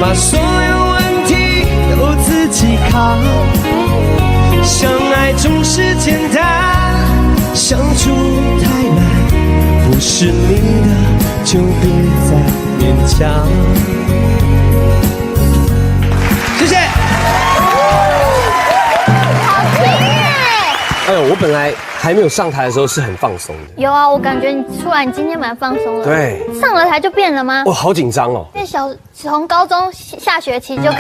S3: 把所有问题都自己扛。相爱总是简单，相处太难，不是你的就别再勉强。谢谢。
S9: 好听耶！
S10: 哎呦，我本来还没有上台的时候是很放松的。
S9: 有啊，我感觉你出来，你今天蛮放松的。
S10: 对，
S9: 上了台就变了吗？
S10: 我好紧张哦。
S9: 因为从高中下学期就看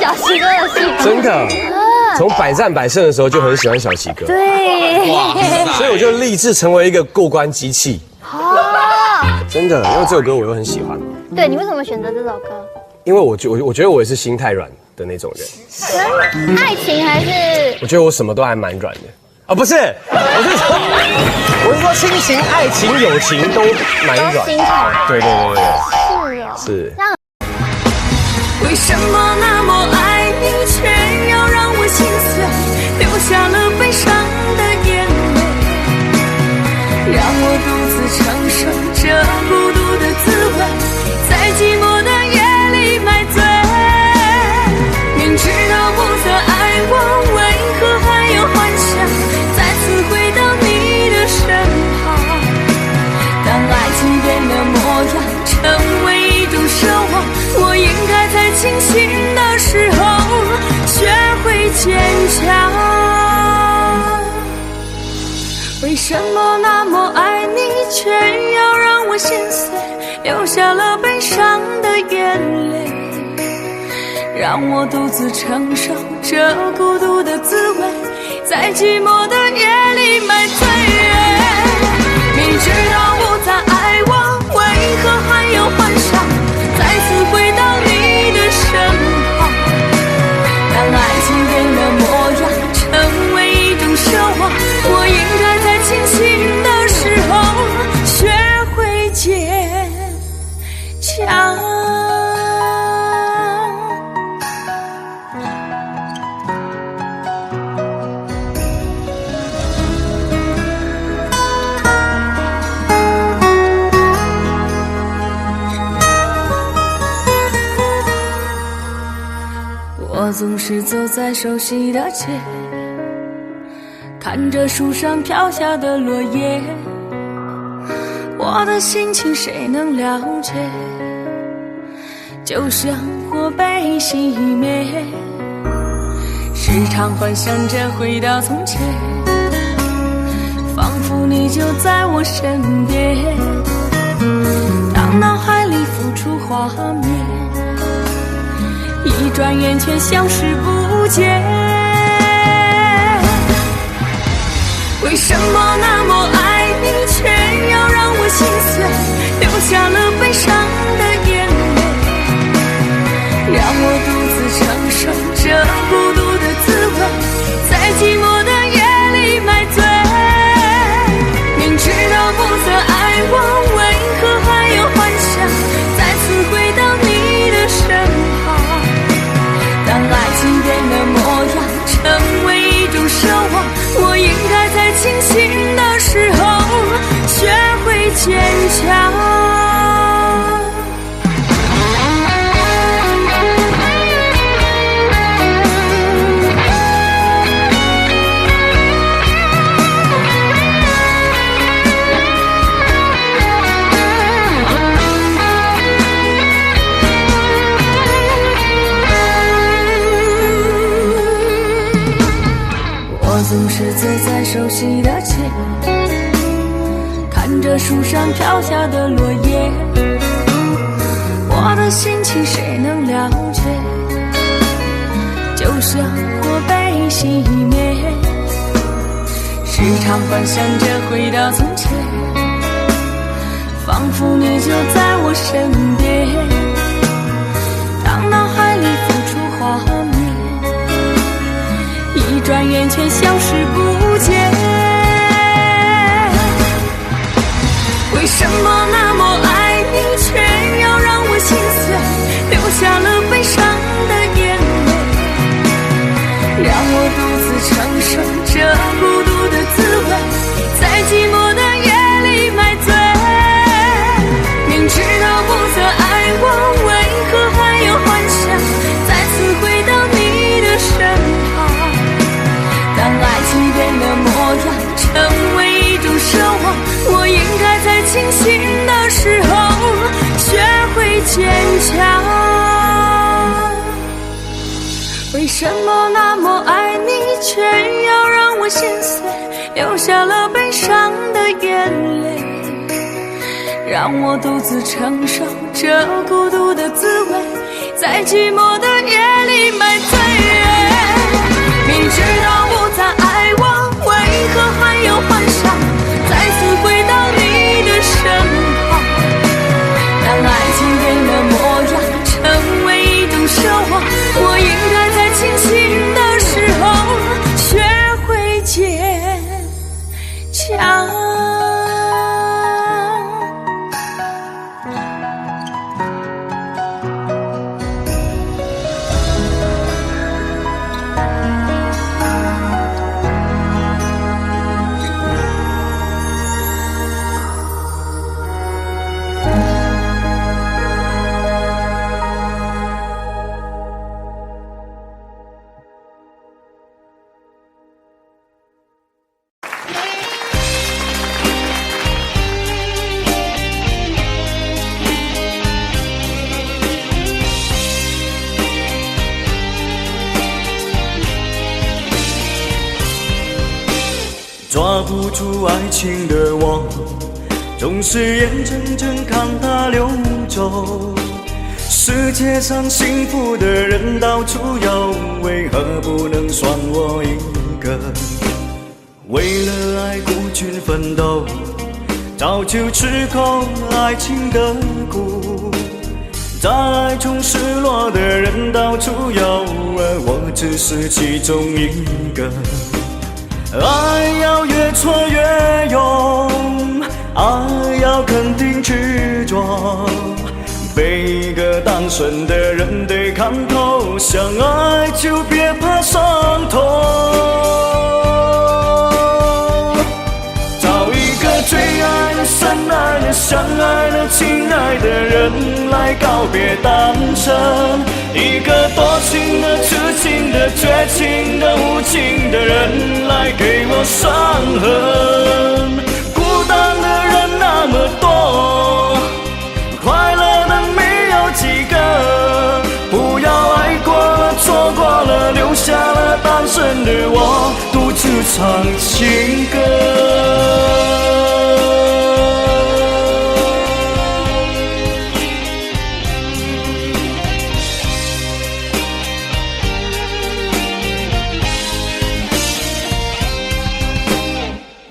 S9: 小齐哥的戏，
S10: 真的，从百战百胜的时候就很喜欢小齐哥。
S9: 对，哇，
S10: 所以我就立志成为一个过关机器。
S9: 哦，
S10: 真的，因为这首歌我又很喜欢。
S9: 对，你为什么选择这首歌？
S10: 因为我觉得我也是心太软的那种人。
S9: 爱情还是？
S10: 我觉得我什么都还蛮软的。啊，不是，我是说亲情、爱情、友情都蛮软。
S9: 心太软。
S10: 对。
S9: 是哦。
S10: 是。
S4: 为什么那么爱你，却要让我心碎，流下了悲伤的眼泪，让我独自承受这孤独的滋味，在寂寞的夜里买醉。明知道不再爱我，为何还有幻想再次回到你的身旁？当爱情变了模样，成为一种奢望，我应该在清醒的时候学会坚强。为什么那么爱你，却要让我心碎，流下了悲伤的眼泪，让我独自承受这孤独的滋味，在寂寞的夜里买醉。明知道不再爱我，为何还有幻想再次回到你的身旁？当爱情变了模样，成为一种奢望，我应该在清醒的时候学会坚强。我总是走在熟悉的街，看着树上飘下的落叶，我的心情谁能了解？就像火被熄灭，时常幻想着回到从前，仿佛你就在我身边，当脑海里浮出画面，一转眼却消失不见。为什么那么爱你，却要让我心碎，流下了悲伤的眼泪，让我独自承受这孤独的滋味，在寂寞的夜里买醉。明知道不再爱我，为何还有幻想再次回到你的身旁？当爱情变了模样，成为一种奢望，我应该在清醒的时候学会坚强。总是醉在熟悉的街，看着树上飘下的落叶，我的心情谁能了解？就像火被熄灭，时常幻想着回到从前，仿佛你就在我身边，当脑海里浮出画面，一转眼却消失不见。为什么那么爱你，却要让我心碎，流下了悲伤的眼泪，让我独自承受这孤独的滋味，在寂寞的夜里买醉。明知道不再爱我，为何还有幻想再次回到你的身旁？当爱情变了模样，成为一种奢望，我应该在清醒的时候学会坚强。为什么那么爱你，却要让我心碎，流下了悲伤的眼泪，让我独自承受这孤独的滋味，在寂寞的夜里买醉。明知道不再爱我，为何还有幻想再次回到你的身旁？当爱情变了模样，成为一种奢望，我应该在清醒的时候学会坚强。
S3: 抓不住爱情的我，总是眼睁睁看它溜走。世界上幸福的人到处有，为何不能算我一个？为了爱孤军奋斗，早就吃透爱情的苦。在爱中失落的人到处有，而我只是其中一个。爱要越挫越勇，爱要肯定执着，被一个单纯的人对看透，相爱就别怕伤痛。找一个最爱的、深爱的、相爱的、亲爱的人来告别单身，一个多情的、痴情的、绝情的、无情的人来给我伤痕。孤单的人那么多，快乐的没有几个，不要爱过了、错过了，留下了单身的我独自唱情歌。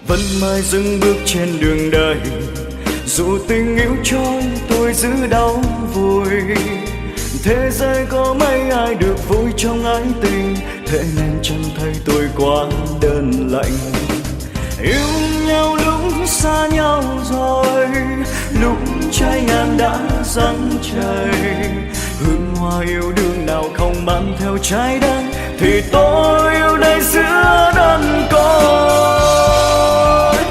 S3: Vẫn mãi dừng bước trên đường đời, dù tình yêu trôi tôi giữ đau vùi. thế giới có mấy ai được vui trong ái tình, thế nên chẳng thấy tôi quá đơn lạnh. Yêu nhau lúc xa nhau rồi, lúc trái ngang đã răng trời. Hương hoa yêu đương nào không mang theo trái đất, thì tôi yêu đây giữa đơn côi.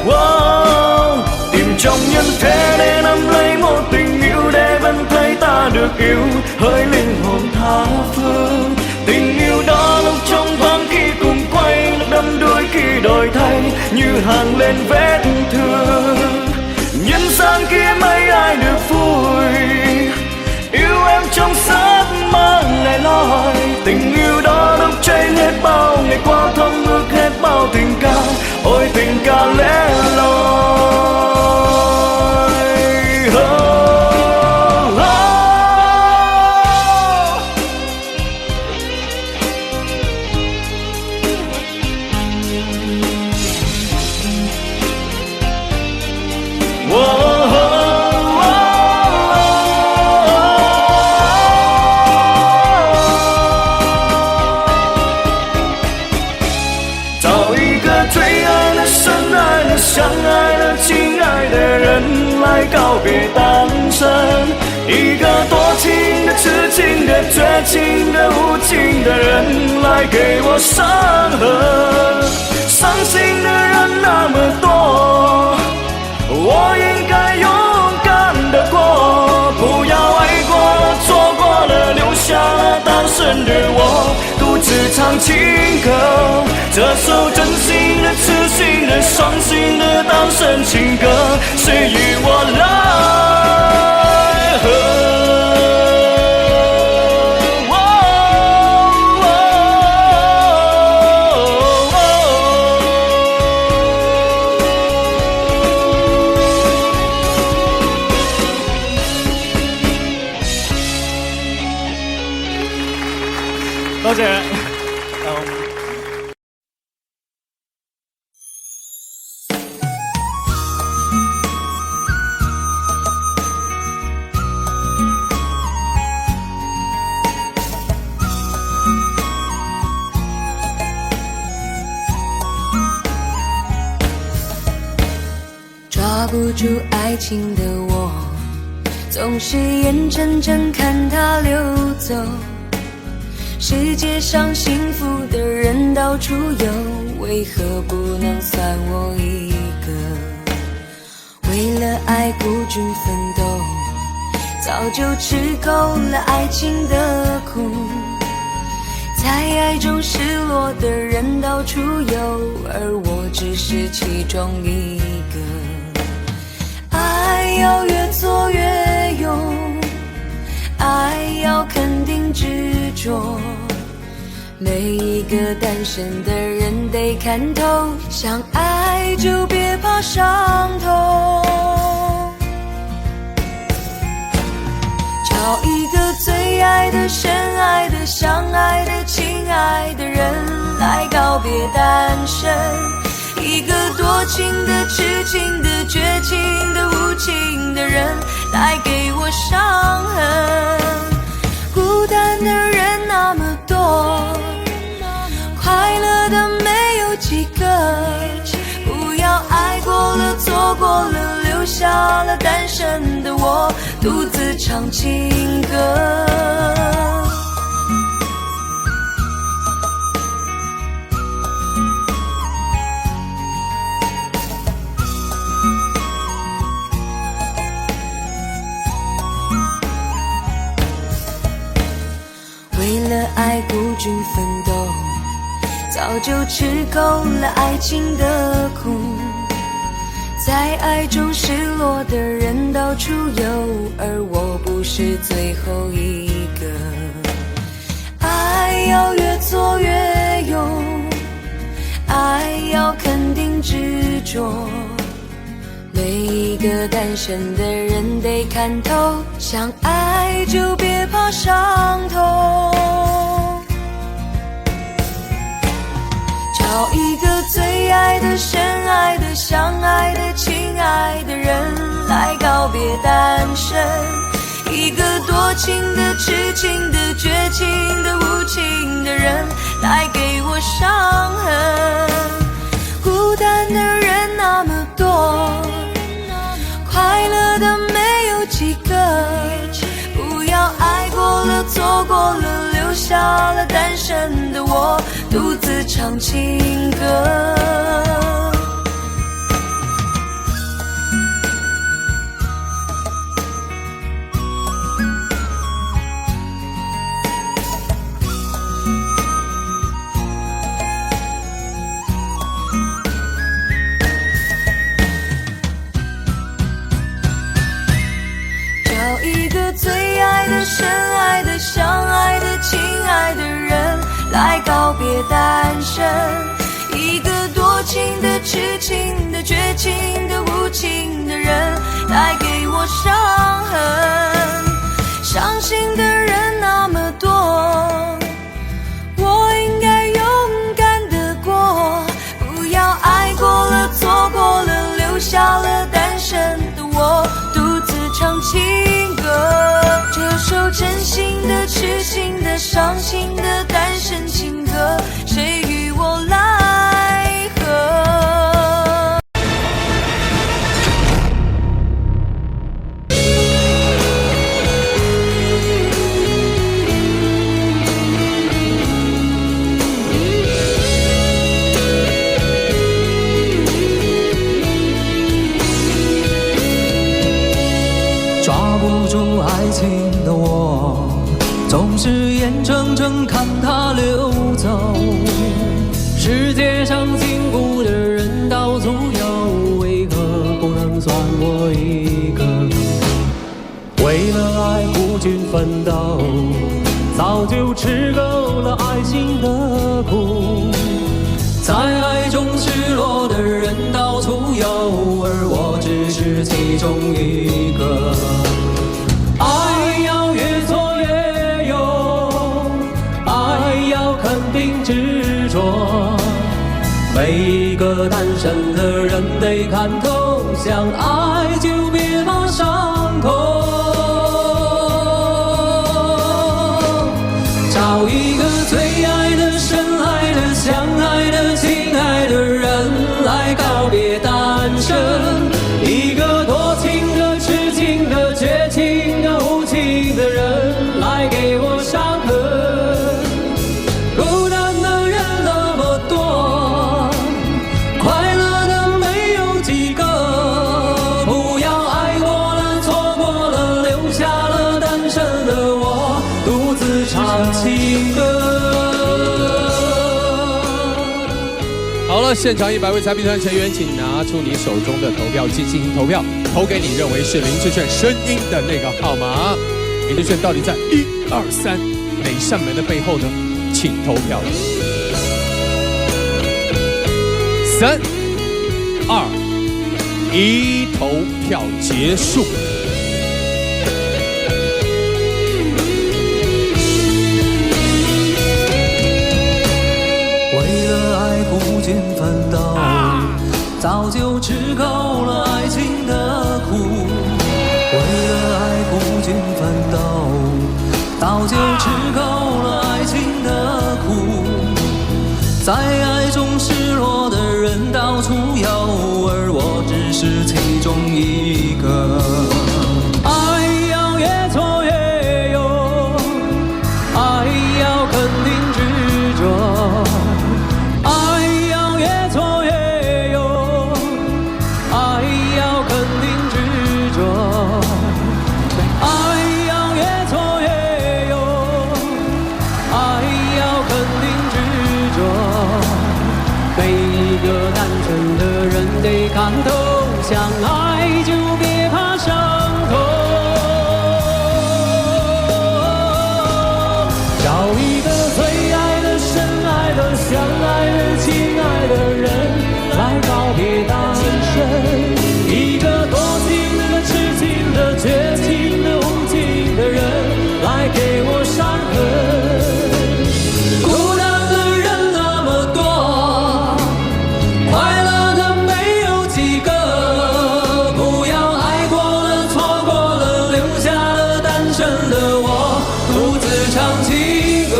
S3: Wow. Tìm trong nhân thế để nắm lấy một tình yêu, để vẫn thấy ta được yêu hơi linh hồn tha phương. Tình yêu đó lúc trong vắng khi cùng quay, lúc đắm đuối khi đổi thay như hàng lên vết thương. Nhân gian kia mấy ai được vui, yêu em trong giấc mơ lẻ loi. Tình yêu đó đốt cháy hết bao ngày qua, thấm ước hết bao tình ca, ôi tình ca lẻ loi.相爱的、亲爱的人来告别单身，一个多情的、痴情的、绝情的、无情的人来给我伤痕。伤心的人那么多，我应该勇敢地过，不要爱过了、错过了，留下了单身的我独自唱情歌。这首真心的、痴心的、伤心的单身情歌，谁与我来和？多謝。
S4: 抓不住爱情的我，总是眼睁睁看它流走。世界上幸福的人到处有，为何不能算我一个？为了爱孤军奋斗，早就吃够了爱情的苦。在爱中失落的人到处有，而我只是其中一个。爱要越做越勇，爱要肯定执着，每一个单身的人得看透，想爱就别怕伤痛。找一个最爱的、深爱的、相爱的、亲爱的人来告别单身，一个多情的、痴情的、绝情的、无情的人带给我伤痕。孤单的人那么多，快乐的没有几个，不要爱过了、错过了，留下了单身的我独自唱情歌。为了爱孤军奋斗，早就吃够了爱情的苦。在爱中失落的人到处有，而我不是最后一个。爱要越做越勇，爱要肯定执着，每一个单身的人得看透，想爱就别怕伤痛。找一个最爱的、深爱的、相爱的、亲爱的人来告别单身，一个个多情的、痴情的、绝情的、无情的人来给我伤痕。孤单的人那么多，快乐的没有几个。不要爱过了、错过了，留下了单身的我，独自唱情歌。找一个最爱的、深爱的、相爱的、亲爱的人来告别单身。一个多情的、痴情的、绝情的、无情的人来给我伤痕。伤心的人那么多，我应该勇敢地过。不要爱过了、错过了，留下了单身的我，独自唱情歌。这首真心的、痴心的、伤心的单身情歌，谁与我来和？
S6: 抓不住爱情的我，总是眼睁睁看它流走。世界上辛苦的人到处有，为何不能算我一个？为了爱孤军奋斗，早就吃够了爱情的苦。在爱中失落的人到处有，而我只是其中一个。爱要越挫越勇，爱要肯定执着。每一个单身的人得看透，想爱就别怕伤痛。找一个最爱的、深爱的、相爱的、亲爱的人来告别单身。一个多情的、痴情的、绝情的、无情的人来给我伤痕。孤单的人那么多，快乐的没有几个。不要爱过了、错过了，留下了单身的我，独自唱情歌。
S11: 好了，现场100位裁评团成员，请拿出你手中的投票机进行投票，投给你认为是林志炫声音的那个号码。林志炫到底在1、2、3哪扇门的背后呢？请投票。3、2、1，投票结束。
S6: 孤军奋斗，早就吃够了爱情的苦。为了爱孤军奋斗，早就吃够了爱情的苦。在爱中失落的人到处有，而我只是其中一个。爱要越挫越勇，爱要肯定执着。得看透，相爱就别怕伤痛。找一个最爱的、深爱的、相爱的、亲爱的人来告别单身。一个多情的、痴情的、绝情的、无情的人来给我伤痕。孤单的人那么多，快乐的没有几个。
S5: 情歌。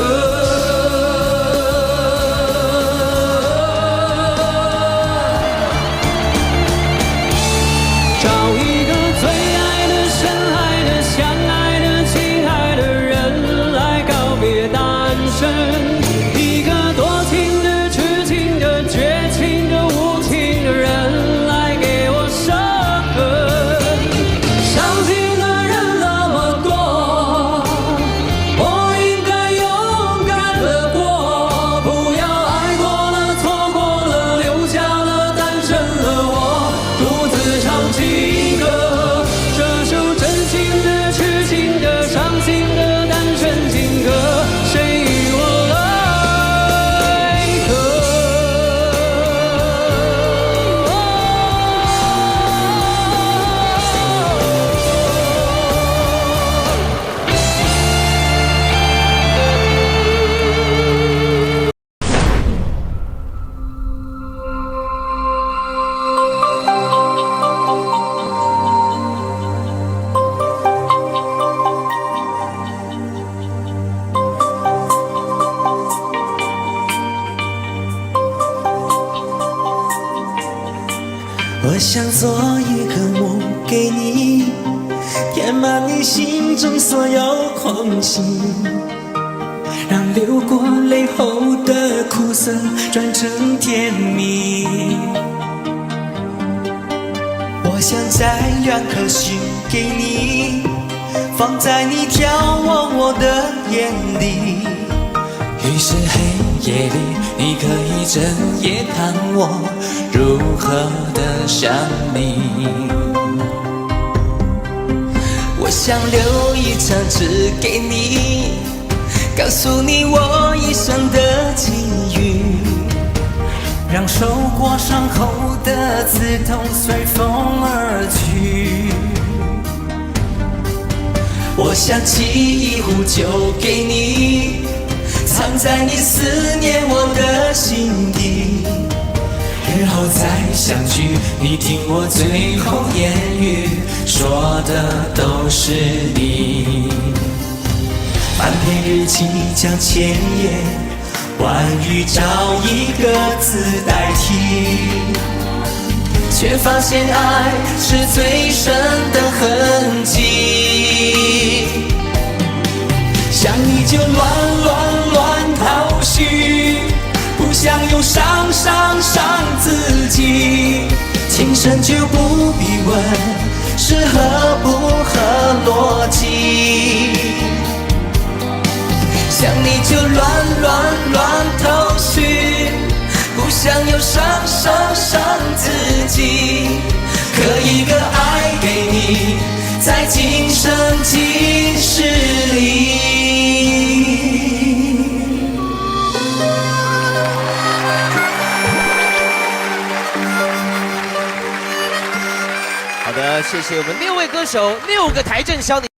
S5: 找一个最爱的、深爱的、相爱的、亲爱的人来告别单身，一个多情的、痴情的、绝情的、无情的人来给我伤痕。伤心的人那么多，我应该勇敢地过，不要爱过了、错过了、留下了、单身了我，独自唱情歌。这首真情的、痴情的、伤心的单身情歌，谁与我来和？
S3: 我想做一个梦给你，填满你心中所有空隙，让流过泪后的苦涩转成甜蜜。我想摘2颗心给你，放在你眺望我的眼里，于是黑夜里你可以整夜看我如何的想你。我想留一张纸给你，告诉你我一生的际遇，让受过伤后的刺痛随风而去。我想沏一壶酒给你，藏在你思念我的心底，日后再相聚，你听我最后言语，说的都是你。翻篇日记将千言万语找一个字代替，却发现爱是最深的痕迹。想你就乱头绪，不想用伤自己，情深就不必问是合不合逻辑。想你就乱头绪，不想用伤自己，刻一个爱给你，在今生今世里。
S8: 好的，谢谢我们6位歌手，6个台正宵的。